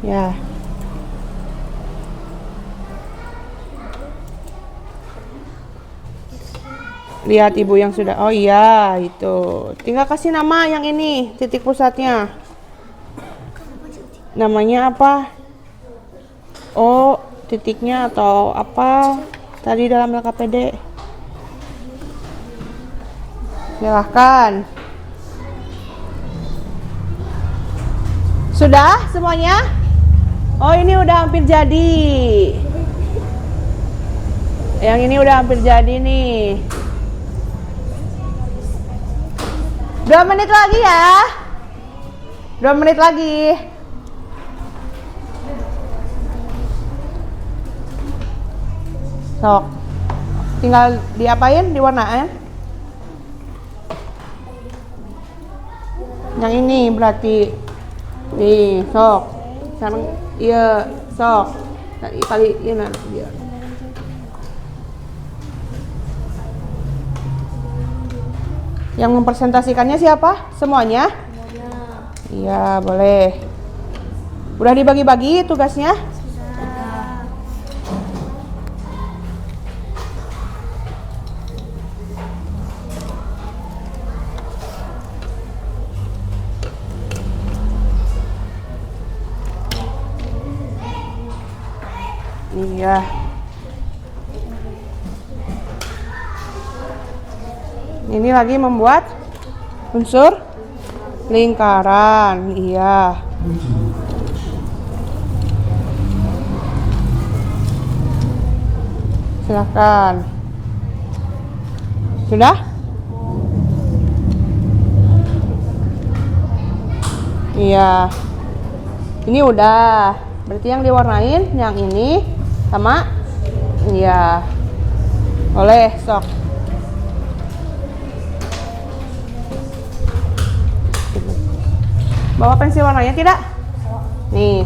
Ya. Lihat ibu yang sudah. Oh iya, itu. Tinggal kasih nama yang ini, titik pusatnya. Namanya apa? Oh, titiknya atau apa tadi dalam LKPD. Silahkan. Sudah semuanya? Oh, ini udah hampir jadi. Yang ini udah hampir jadi nih. 2 menit lagi ya. 2 menit lagi. Sok. Tinggal diapain? Diwarnain. Yang ini berarti nih, sok. Sekarang iya, sok. Tadi kali ini dia. Yang mempresentasikannya siapa? Semuanya? Iya, boleh. Udah dibagi-bagi tugasnya? Iya. Ini lagi membuat unsur lingkaran. Iya. Silakan. Sudah? Iya. Ini udah. Berarti yang diwarnain yang ini sama, iya, boleh, sok. Bawa pensil warnanya tidak? Nih,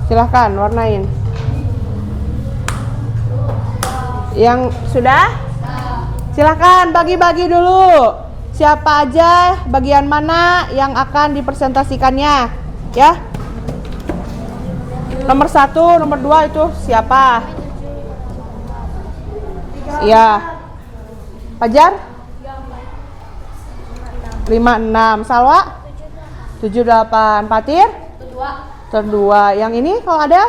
silahkan warnain. Yang sudah? Silahkan bagi-bagi dulu. Siapa aja, bagian mana yang akan dipresentasikannya, ya? Nomor 1, nomor 2 itu siapa? Iya. Fajar? 5, 6. Salwa? 7, 8. Patir? Terdua. Yang ini kalau ada?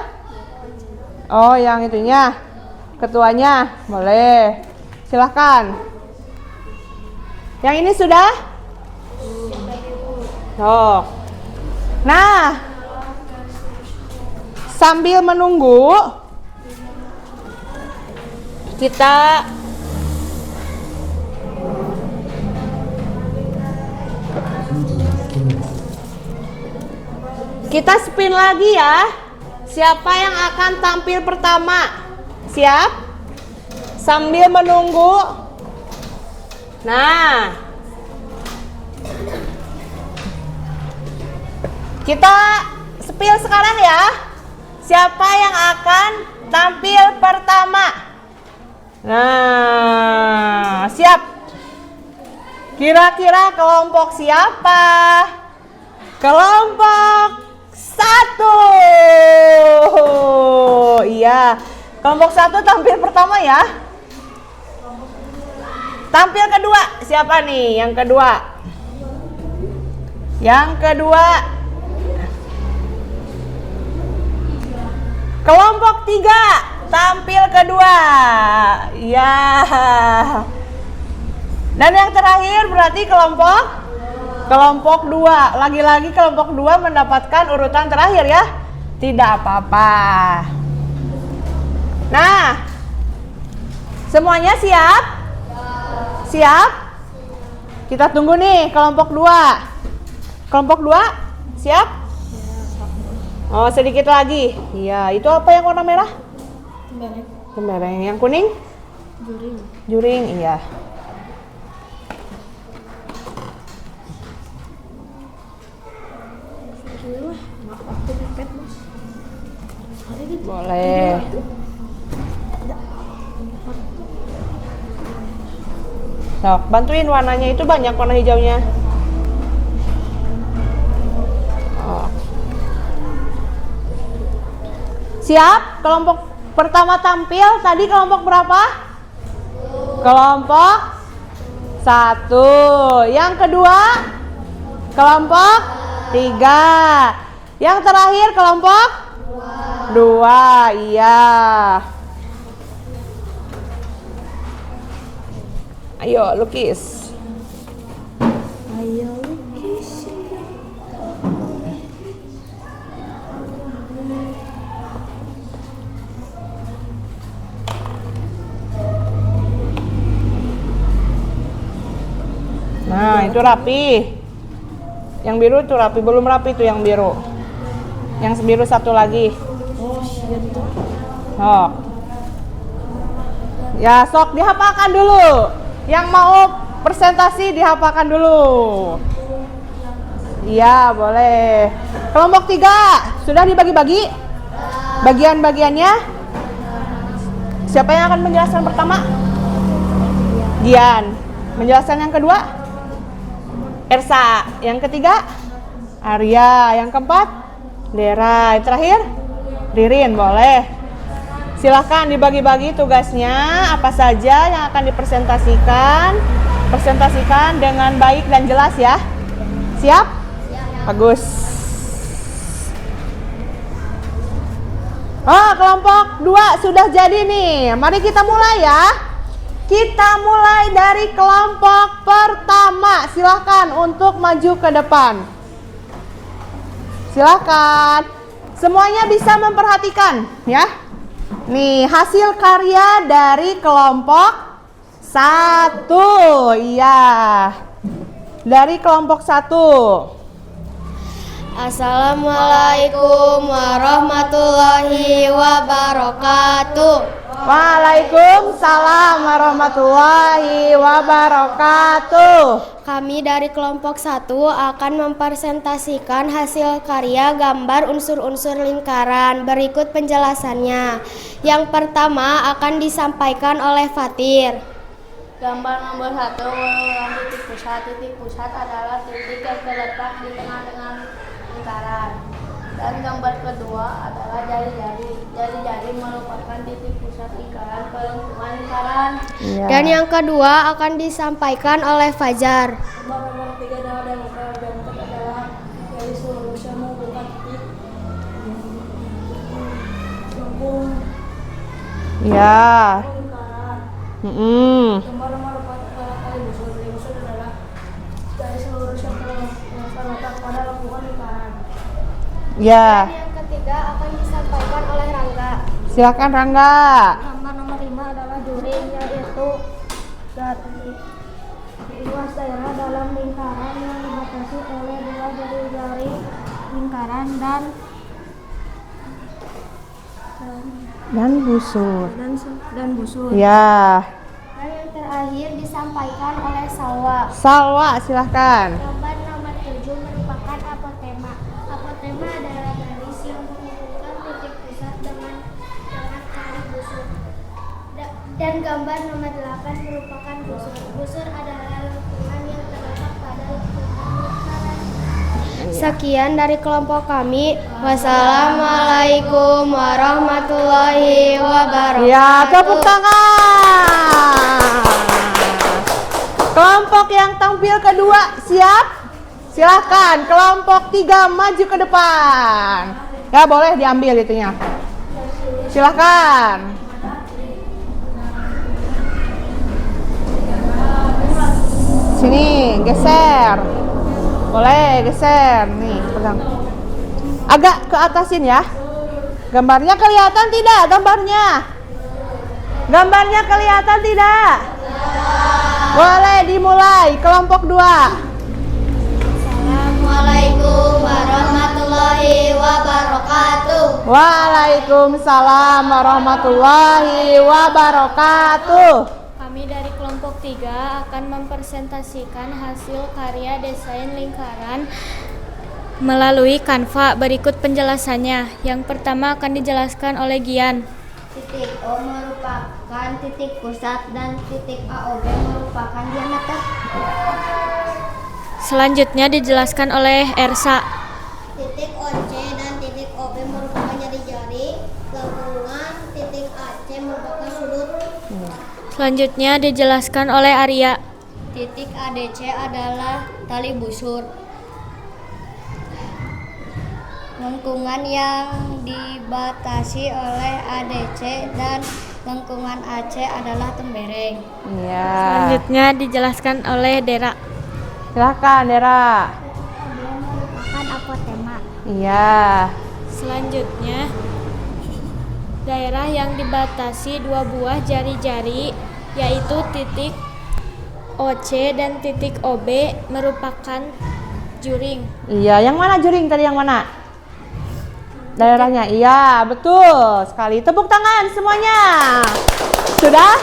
Oh, yang itunya. Ketuanya? Boleh. Silahkan. Yang ini sudah? Oh. Nah, sambil menunggu kita spin lagi ya. Siapa yang akan tampil pertama? Siap? Sambil menunggu. Nah, kita spill sekarang ya. Siapa yang akan tampil pertama? Nah, siap. Kira-kira kelompok siapa? Kelompok 1. Kelompok 1 tampil pertama ya. Tampil kedua, siapa nih yang kedua? Yang kedua, kelompok 3 tampil kedua. Ya. Dan yang terakhir berarti kelompok 2. Lagi-lagi kelompok 2 mendapatkan urutan terakhir ya. Tidak apa-apa. Nah, semuanya siap? Siap? Kita tunggu nih kelompok 2. Kelompok 2 siap? Oh, sedikit lagi. Iya, itu apa yang warna merah? Tembereng. Yang kuning? Juring, iya. Boleh. Sok, bantuin warnanya, itu banyak warna hijaunya. Oh. Siap? Kelompok pertama tampil, tadi kelompok berapa? Kelompok 1. Yang kedua? Kelompok 3. Yang terakhir kelompok 2. Iya. Ayo lukis. Nah, itu rapi. Yang biru itu rapi, belum rapi itu yang biru. Yang biru satu lagi. Oh. Ya, sok dihafalkan dulu. Yang mau presentasi dihafalkan dulu. Iya, boleh. Kelompok 3 sudah dibagi-bagi bagian-bagiannya. Siapa yang akan menjelaskan pertama? Dian. Menjelaskan yang kedua? Ersa. Yang ketiga? Arya. Yang keempat? Dera. Yang terakhir? Ririn. Boleh. Silahkan dibagi-bagi tugasnya, apa saja yang akan dipresentasikan. Presentasikan dengan baik dan jelas ya. Siap? Bagus. Oh, kelompok 2 sudah jadi nih. Mari kita mulai ya. Kita mulai dari kelompok pertama. Silahkan untuk maju ke depan. Silahkan. Semuanya bisa memperhatikan ya. Nih, hasil karya dari kelompok 1. Iya. Dari kelompok 1. Assalamualaikum warahmatullahi wabarakatuh. Waalaikumsalam warahmatullahi wabarakatuh. Kami dari kelompok 1 akan mempresentasikan hasil karya gambar unsur-unsur lingkaran. Berikut penjelasannya. Yang pertama akan disampaikan oleh Fatir. Gambar nomor 1 mengulang titik pusat. Titik pusat adalah titik yang terletak di tengah-tengah lingkaran. Dan gambar kedua adalah jari-jari. Jari-jari merupakan titik pusat lingkaran pelengkungan lingkaran. Ya. Dan yang kedua akan disampaikan oleh Fajar. Gambar nomor 3 adalah diameter adalah garis lurus yang menghubungkan titik lengkung Ya. lingkaran. Mm-mm. Gambar nomor 4 adalah tali busur. Tali busur adalah garis lurus yang terletak pada lengkungan lingkaran. Ya. Dan yang ketiga akan disampaikan oleh Rangga. Silakan Rangga. Gambar nomor 5 adalah juring, yaitu luas daerah dalam lingkaran yang dibatasi oleh dua jari-jari lingkaran dan busur. busur. Ya. Dan yang terakhir disampaikan oleh Salwa. Salwa, silahkan. Gambar nomor 7 merupakan apotema. Apotema adalah garis yang menghubungkan titik pusat dengan tali busur. Dan gambar nomor 8 merupakan busur. Busur adalah lengkungan yang terletak pada lengkungan lingkaran. Sekian dari kelompok kami. Wassalamualaikum warahmatullahi wabarakatuh. Ya, tepuk tangan. Kelompok yang tampil kedua siap? Silahkan, kelompok 3 maju ke depan. Ya, boleh diambil itunya. Silahkan. Sini, geser. Boleh, geser. Nih, pegang. Agak ke atasin ya. Gambarnya kelihatan tidak? Gambarnya kelihatan tidak? Boleh dimulai. Kelompok 2. Assalamualaikum warahmatullahi wabarakatuh. Waalaikumsalam warahmatullahi wabarakatuh. Kami dari kelompok 3 akan mempresentasikan hasil karya desain lingkaran melalui Canva. Berikut penjelasannya. Yang pertama akan dijelaskan oleh Gian. Titik O merupakan titik pusat dan titik AOB merupakan diameter. Selanjutnya dijelaskan oleh Ersa. Titik OC dan titik OB merupakan jari-jari. Lengkungan titik AC merupakan sudut. Selanjutnya dijelaskan oleh Arya. Titik ADC adalah tali busur. Lengkungan yang dibatasi oleh ADC dan lengkungan AC adalah tembereng. Iya. Selanjutnya dijelaskan oleh Dera. Silahkan, Dera. Dia merupakan apotema. Iya. Selanjutnya, daerah yang dibatasi 2 buah jari-jari yaitu titik OC dan titik OB merupakan juring. Iya, yang mana juring tadi, yang mana? Daerahnya. Iya, betul sekali. Tepuk tangan semuanya. Sudah?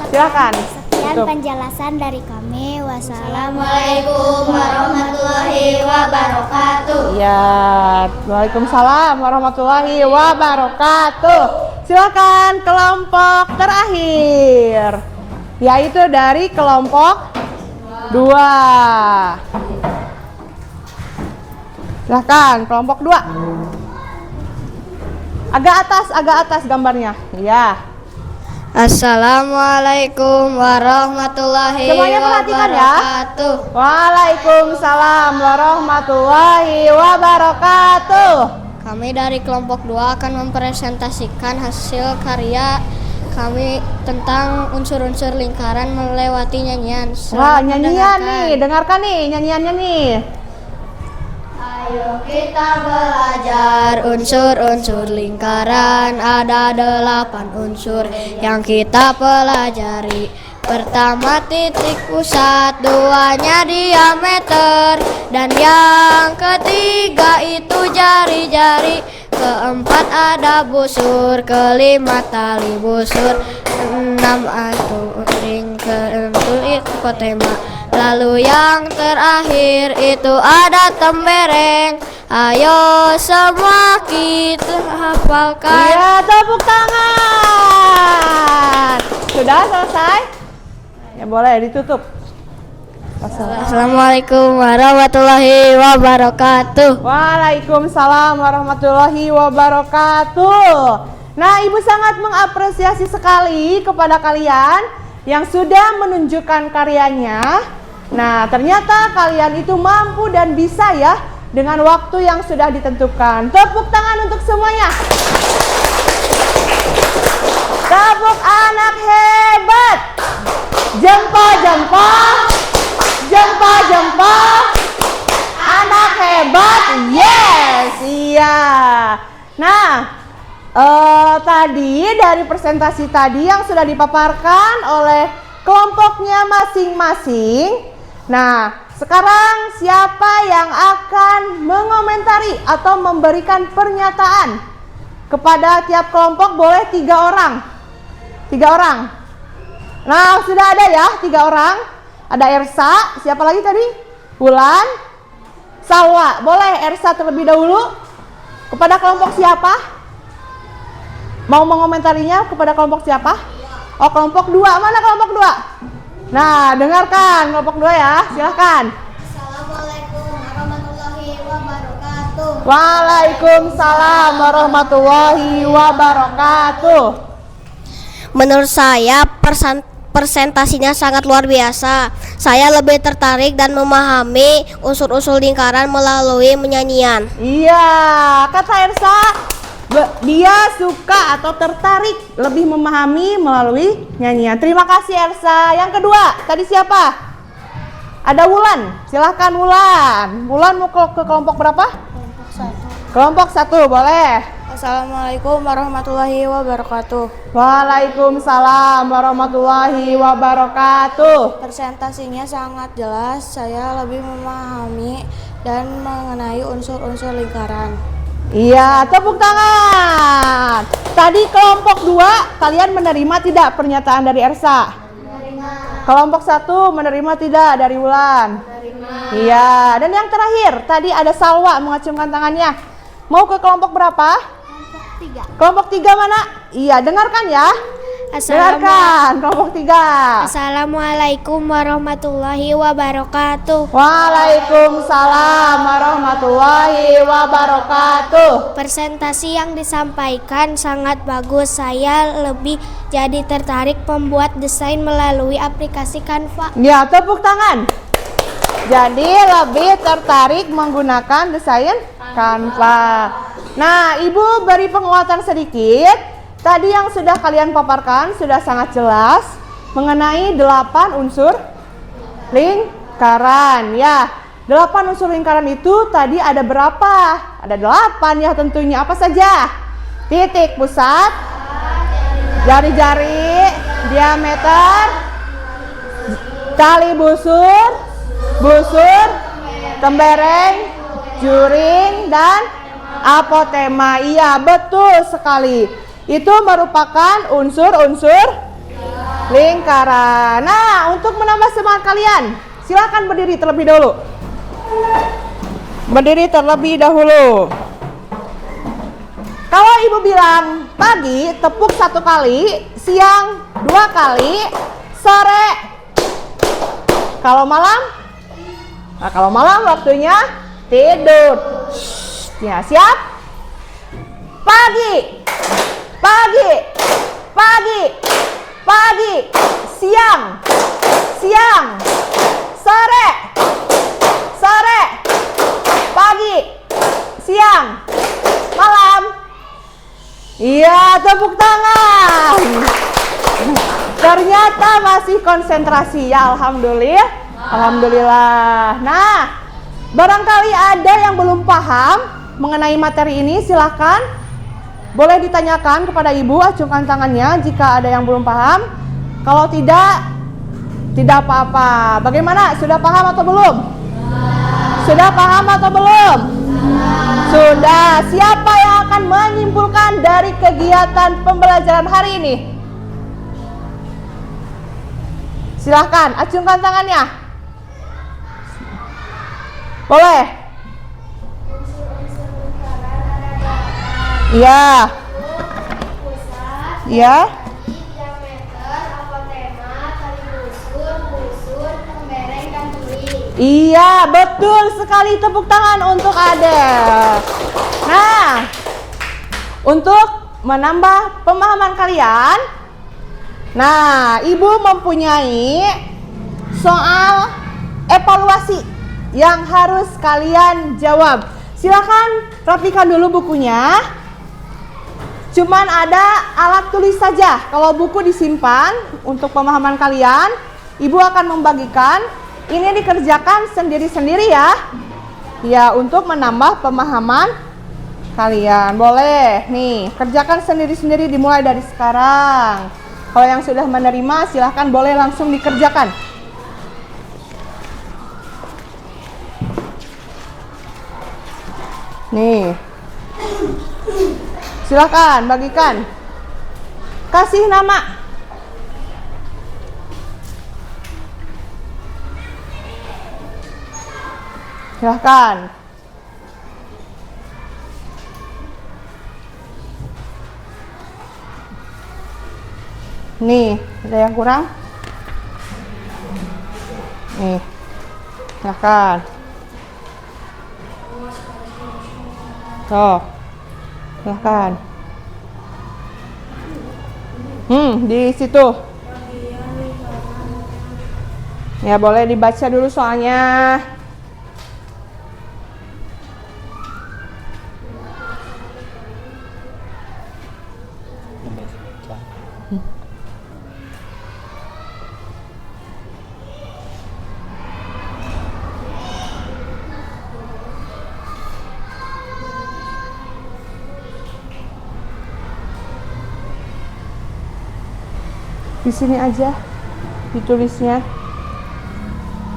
Silakan. Sekian Tutup. penjelasan dari kami. Assalamualaikum warahmatullahi wabarakatuh. Iya, waalaikumsalam warahmatullahi wabarakatuh. Silakan kelompok terakhir, yaitu dari kelompok 2. Silakan kelompok 2. Agak atas gambarnya. Iya. Assalamualaikum warahmatullahi Semuanya perhatikan ya. wabarakatuh. Waalaikumsalam warahmatullahi wabarakatuh. Kami dari kelompok 2 akan mempresentasikan hasil karya kami tentang unsur-unsur lingkaran melewati nyanyian. Wah, Selamat nyanyian mendengarkan. nih. Dengarkan nih nyanyiannya nih. Ayo kita belajar unsur-unsur lingkaran. Ada 8 unsur yang kita pelajari. Pertama titik pusat, 2-nya diameter, dan yang ketiga itu jari-jari. Keempat ada busur, kelima tali busur, 6 itu ring, ke-7 itu apotema. Lalu yang terakhir itu ada tembereng. Ayo semua kita hafalkan. Iya, tepuk tangan. Sudah selesai? Ya boleh ditutup. Assalamualaikum warahmatullahi wabarakatuh. Waalaikumsalam warahmatullahi wabarakatuh. Nah, Ibu sangat mengapresiasi sekali kepada kalian yang sudah menunjukkan karyanya. Nah, ternyata kalian itu mampu dan bisa ya dengan waktu yang sudah ditentukan. Tepuk tangan untuk semuanya. Tepuk anak hebat. Jempol-jempol. Jempol-jempol. Anak hebat. Yes. Iya. Nah, tadi dari presentasi tadi yang sudah dipaparkan oleh kelompoknya masing-masing. Nah, sekarang siapa yang akan mengomentari atau memberikan pernyataan kepada tiap kelompok? Boleh 3 orang. 3 orang. Nah, sudah ada ya 3 orang. Ada Ersa, siapa lagi tadi? Wulan, Salwa. Boleh Ersa terlebih dahulu. Kepada kelompok siapa? Mau mengomentarinya kepada kelompok siapa? Oh, kelompok 2. Mana kelompok 2? Nah, dengarkan kelompok 2 ya. Silahkan. Assalamualaikum warahmatullahi wabarakatuh. Waalaikumsalam warahmatullahi wabarakatuh. Menurut saya presentasinya sangat luar biasa. Saya lebih tertarik dan memahami unsur-unsur lingkaran melalui nyanyian. Iya, kata Ersa, dia suka atau tertarik lebih memahami melalui nyanyian. Terima kasih Ersa. Yang kedua, tadi siapa? Ada Wulan. Silahkan Wulan. Wulan mau ke kelompok berapa? Kelompok 1, boleh. Assalamualaikum warahmatullahi wabarakatuh. Waalaikumsalam warahmatullahi wabarakatuh. Presentasinya sangat jelas. Saya lebih memahami dan mengenai unsur-unsur lingkaran. Iya, tepuk tangan. Tadi kelompok 2, kalian menerima tidak pernyataan dari Ersa? Menerima. Kelompok 1 menerima tidak dari Wulan? Menerima. Iya, dan yang terakhir, tadi ada Salwa mengacungkan tangannya. Mau ke kelompok berapa? Kelompok 3 mana? Iya, dengarkan ya. Dengarkan, kelompok 3. Assalamualaikum warahmatullahi wabarakatuh. Waalaikumsalam warahmatullahi wabarakatuh. Presentasi yang disampaikan sangat bagus. Saya lebih jadi tertarik membuat desain melalui aplikasi Canva. Ya, tepuk tangan. Jadi lebih tertarik menggunakan desain Canva. Nah, Ibu beri penguatan sedikit. Tadi yang sudah kalian paparkan sudah sangat jelas mengenai 8 unsur lingkaran. Ya, 8 unsur lingkaran itu tadi ada berapa? Ada 8 ya tentunya. Apa saja? Titik pusat, jari-jari, diameter, tali busur, tembereng, juring, dan apotema. Iya, betul sekali. Itu merupakan unsur-unsur lingkaran. Nah, untuk menambah semangat kalian, silakan berdiri terlebih dahulu. Berdiri terlebih dahulu. Kalau Ibu bilang pagi, tepuk 1 kali, siang 2 kali, sore. Kalau malam? Nah, kalau malam waktunya tidur. Ya, siap? Pagi, siang, sore, pagi, siang, malam. Iya, tepuk tangan. Ternyata masih konsentrasi ya, alhamdulillah. Nah, barangkali ada yang belum paham mengenai materi ini, silahkan boleh ditanyakan kepada Ibu, acungkan tangannya jika ada yang belum paham. Kalau tidak apa-apa. Bagaimana? Sudah paham atau belum? Sudah paham atau belum? Sudah. Siapa yang akan menyimpulkan dari kegiatan pembelajaran hari ini? Silahkan, acungkan tangannya. Boleh. Iya. Iya. Diameter, apotema, tali busur, tembereng, dan juring. Iya, betul sekali. Tepuk tangan untuk Adel. Nah, untuk menambah pemahaman kalian, nah, Ibu mempunyai soal evaluasi yang harus kalian jawab. Silakan rapikan dulu bukunya. Cuman ada alat tulis saja. Kalau buku disimpan untuk pemahaman kalian, Ibu akan membagikan. Ini dikerjakan sendiri-sendiri ya. Ya, untuk menambah pemahaman kalian. Boleh, nih, kerjakan sendiri-sendiri dimulai dari sekarang. Kalau yang sudah menerima, silahkan boleh langsung dikerjakan. Nih. Silakan bagikan. Kasih nama. Silakan. Nih, ada yang kurang? Nih. Silakan. Tuh, silahkan. Di situ. Ya, boleh dibaca dulu soalnya. Di sini aja ditulisnya.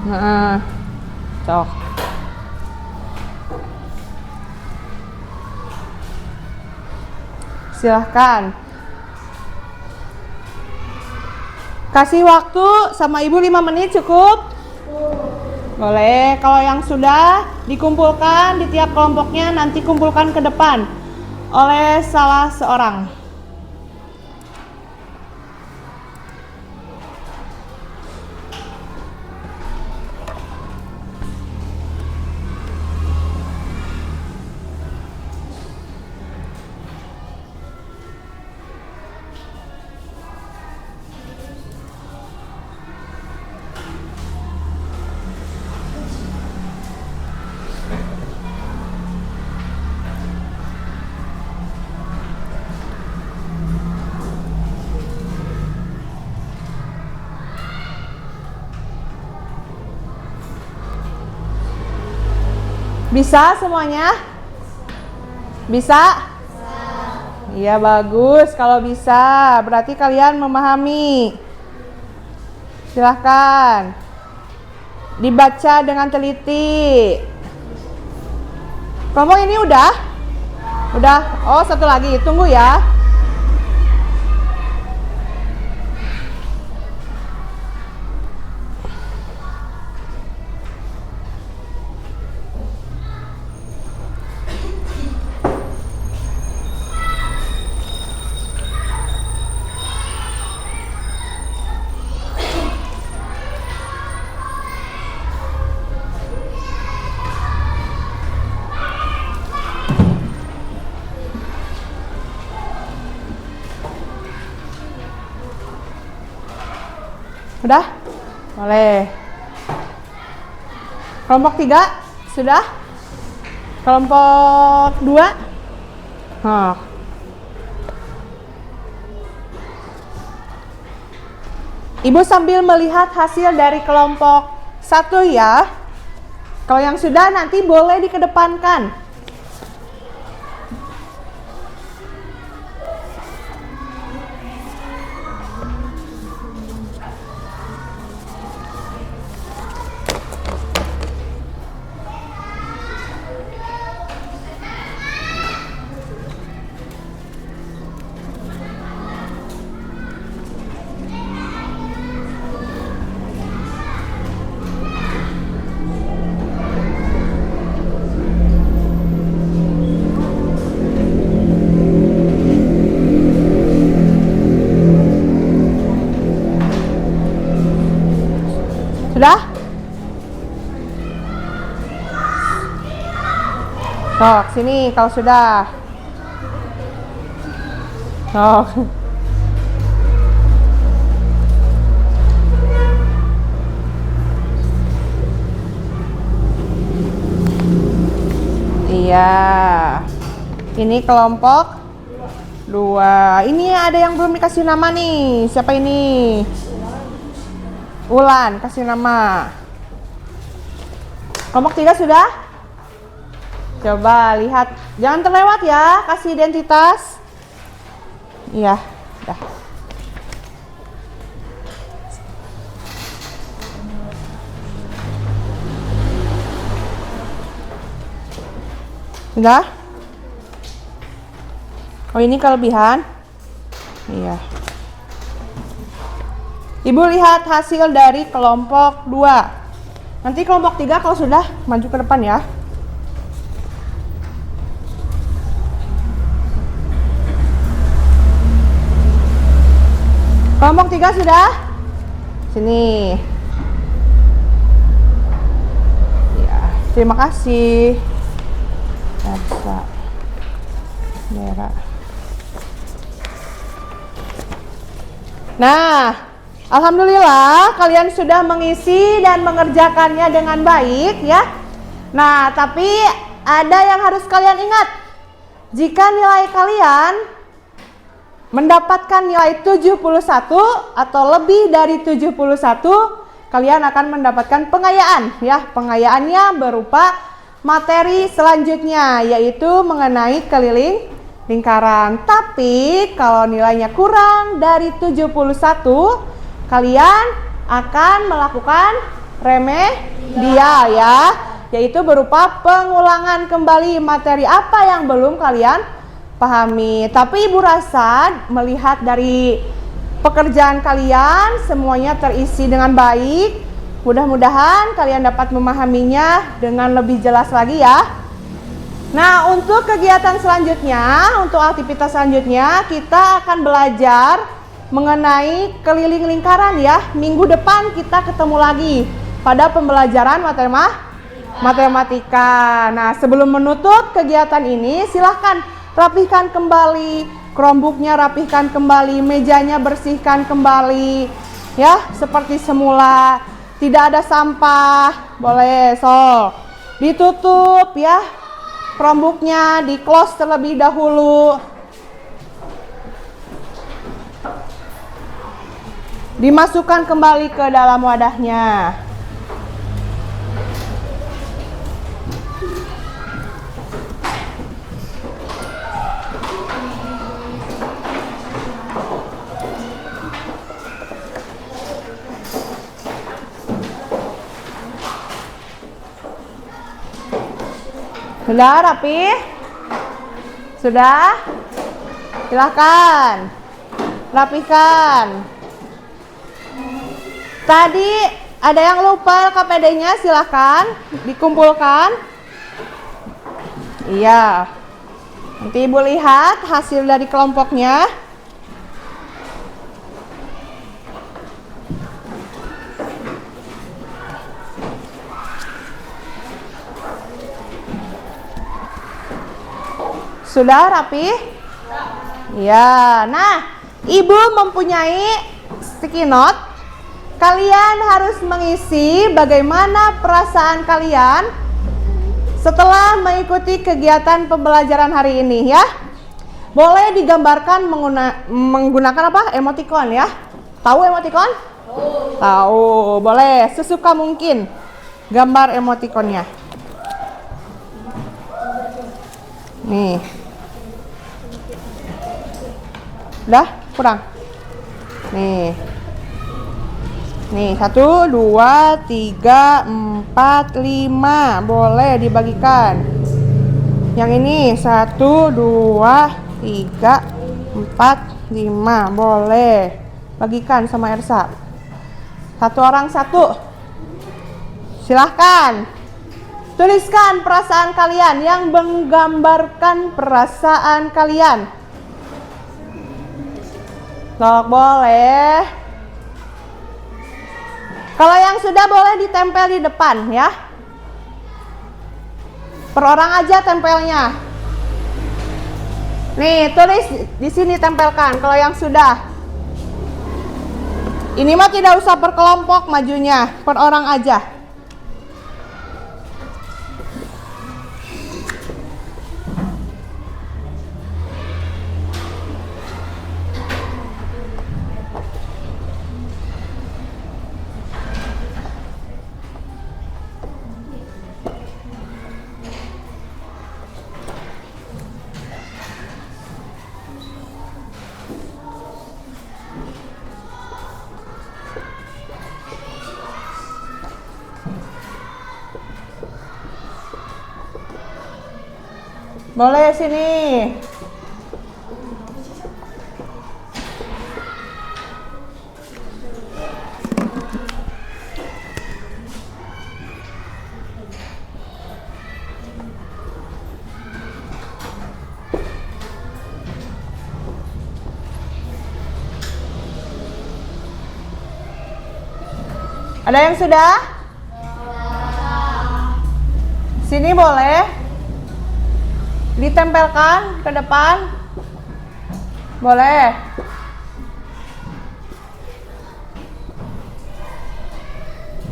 Nah, cok. Silahkan. Kasih waktu sama ibu 5 menit cukup? Boleh. Kalau yang sudah dikumpulkan di tiap kelompoknya nanti kumpulkan ke depan oleh salah seorang. Bisa semuanya? Bisa? Iya, bagus. Kalau bisa, berarti kalian memahami. Silahkan dibaca dengan teliti. Kelompok ini udah? Udah? Oh, satu lagi. Tunggu ya. Udah? Boleh. Kelompok 3 sudah? Kelompok 2? Ibu sambil melihat hasil dari kelompok 1 ya. Kalau yang sudah nanti boleh dikedepankan. Sudah? Sok, sini kalau sudah. Sok. Iya. Ini kelompok 2. Ini ada yang belum dikasih nama nih. Siapa ini? Ulan, kasih nama. Kelompok 3 sudah? Coba lihat. Jangan terlewat ya, kasih identitas. Iya, dah. Sudah? Oh, ini kelebihan. Iya. Ibu lihat hasil dari kelompok 2. Nanti kelompok 3 kalau sudah maju ke depan ya. Kelompok 3 sudah? Sini. Ya, terima kasih. Bisa. Bendera. Nah, alhamdulillah kalian sudah mengisi dan mengerjakannya dengan baik ya. Nah, tapi ada yang harus kalian ingat. Jika nilai kalian mendapatkan nilai 71 atau lebih dari 71, kalian akan mendapatkan pengayaan ya. Pengayaannya berupa materi selanjutnya, yaitu mengenai keliling lingkaran. Tapi kalau nilainya kurang dari 71, kalian akan melakukan remedial ya, yaitu berupa pengulangan kembali materi apa yang belum kalian pahami. Tapi Ibu rasa melihat dari pekerjaan kalian semuanya terisi dengan baik. Mudah-mudahan kalian dapat memahaminya dengan lebih jelas lagi ya. Nah, untuk kegiatan selanjutnya, untuk aktivitas selanjutnya, kita akan belajar mengenai keliling lingkaran ya. Minggu depan kita ketemu lagi pada pembelajaran matematika. Nah, sebelum menutup kegiatan ini, silahkan rapihkan kembali Chromebooknya, rapihkan kembali mejanya, bersihkan kembali ya, seperti semula. Tidak ada sampah, boleh ditutup ya. Chromebooknya di close terlebih dahulu. Dimasukkan kembali ke dalam wadahnya. Sudah rapi? Sudah? Silahkan rapihkan. Tadi ada yang lupa KPD-nya, silahkan dikumpulkan. Iya. Nanti Ibu lihat hasil dari kelompoknya. Sudah rapi? Ya, nah, Ibu mempunyai sticky note. Kalian harus mengisi bagaimana perasaan kalian setelah mengikuti kegiatan pembelajaran hari ini ya. Boleh digambarkan menggunakan apa? Emoticon ya. Tahu emoticon? Tahu. Boleh sesuka mungkin gambar emoticonnya. Nih. Udah kurang. Nih. Nih 1, 2, 3, 4, 5. Boleh dibagikan. Yang ini 1, 2, 3, 4, 5. Boleh. Bagikan sama Ersa. Satu orang satu. Silahkan. Tuliskan perasaan kalian yang menggambarkan perasaan kalian. Boleh. Kalau yang sudah boleh ditempel di depan ya. Per orang aja tempelnya. Nih, tulis di sini tempelkan kalau yang sudah. Ini mah tidak usah per kelompok majunya, per orang aja. Boleh sini. Ada yang sudah? Sini boleh. Ditempelkan ke depan. Boleh.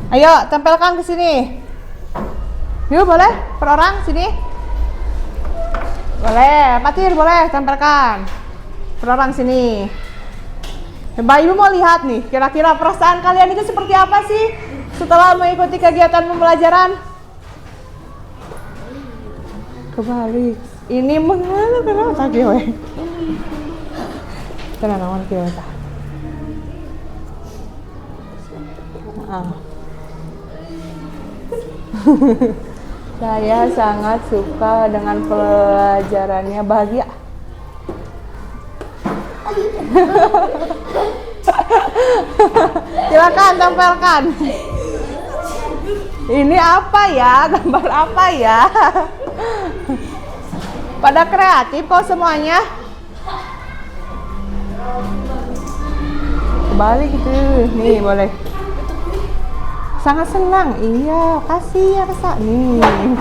Ayo, tempelkan ke sini. Yuk, boleh? Per orang sini. Boleh, Patir boleh tempelkan. Per orang sini. Mbak Ibu mau lihat nih, kira-kira perasaan kalian itu seperti apa sih setelah mengikuti kegiatan pembelajaran? Kebalik. Ini mengalir kenapa tak gue? Tenang, awan kita. Saya sangat suka dengan pelajarannya, bahagia. Silakan tempelkan. Ini apa ya? Gambar apa ya? Pada kreatif kok semuanya. Balik gitu. Nih boleh. Sangat senang. Iya, kasih ya rasa nih.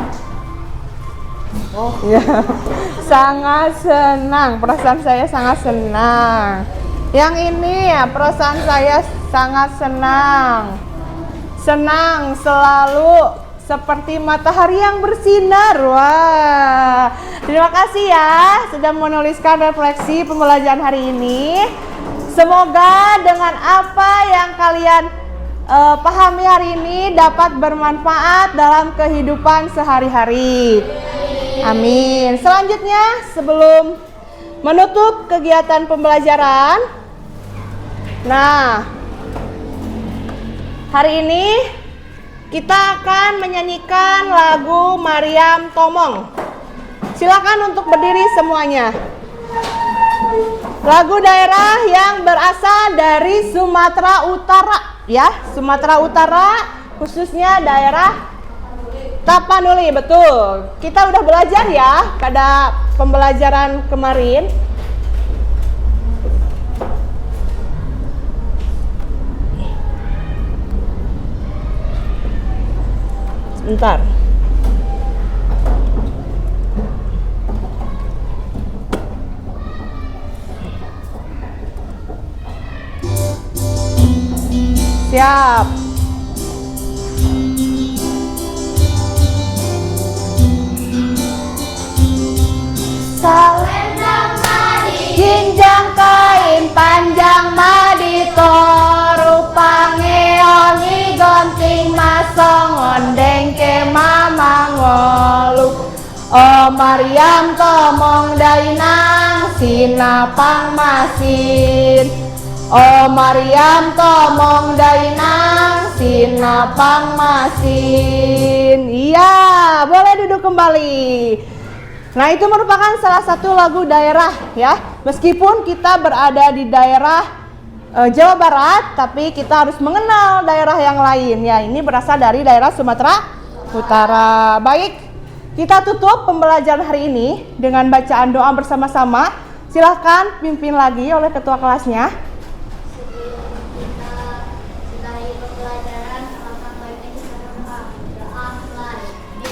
Oh iya. Sangat senang. Perasaan saya sangat senang. Yang ini ya, perasaan saya sangat senang. Senang selalu seperti matahari yang bersinar. Wah. Terima kasih ya sudah menuliskan refleksi pembelajaran hari ini. Semoga dengan apa yang kalian pahami hari ini dapat bermanfaat dalam kehidupan sehari-hari. Amin. Selanjutnya, sebelum menutup kegiatan pembelajaran, nah, hari ini kita akan menyanyikan lagu Maryam Tomong. Silakan untuk berdiri semuanya. Lagu daerah yang berasal dari Sumatera Utara, ya, Sumatera Utara, khususnya daerah Tapanuli, betul. Kita udah belajar ya pada pembelajaran kemarin. Sebentar. Siap. Salendang madi, jinjang kain panjang madi toru pangeoni gonting masong ondeng ke mama ngolu. Oh Maryam Tomong dainang sinapang masin. Oh Maryam Tomong dainang sinapang masin. Iya, boleh duduk kembali. Nah, itu merupakan salah satu lagu daerah ya. Meskipun kita berada di daerah Jawa Barat, tapi kita harus mengenal daerah yang lain ya. Ini berasal dari daerah Sumatera Utara. Baik, kita tutup pembelajaran hari ini dengan bacaan doa bersama-sama. Silahkan pimpin lagi oleh ketua kelasnya.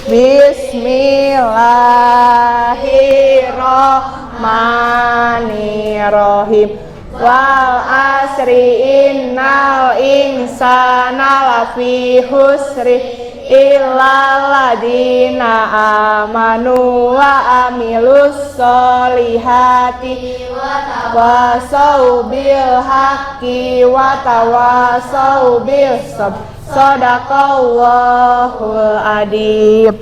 Bismillahirrahmanirrahim. Wal asri innal insana lafi husri illal ladina amanu wa amilus solihati wa tawasau bil haqqi wa tawasau bis sabr. Shadaqallahul adib.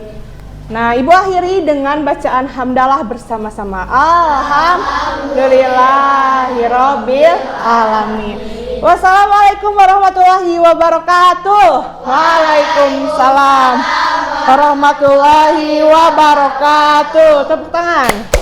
Nah, Ibu akhiri dengan bacaan hamdalah bersama-sama. Alhamdulillahirabbil alamin. Wassalamualaikum warahmatullahi wabarakatuh. Waalaikumsalam warahmatullahi wabarakatuh. Tepuk tangan.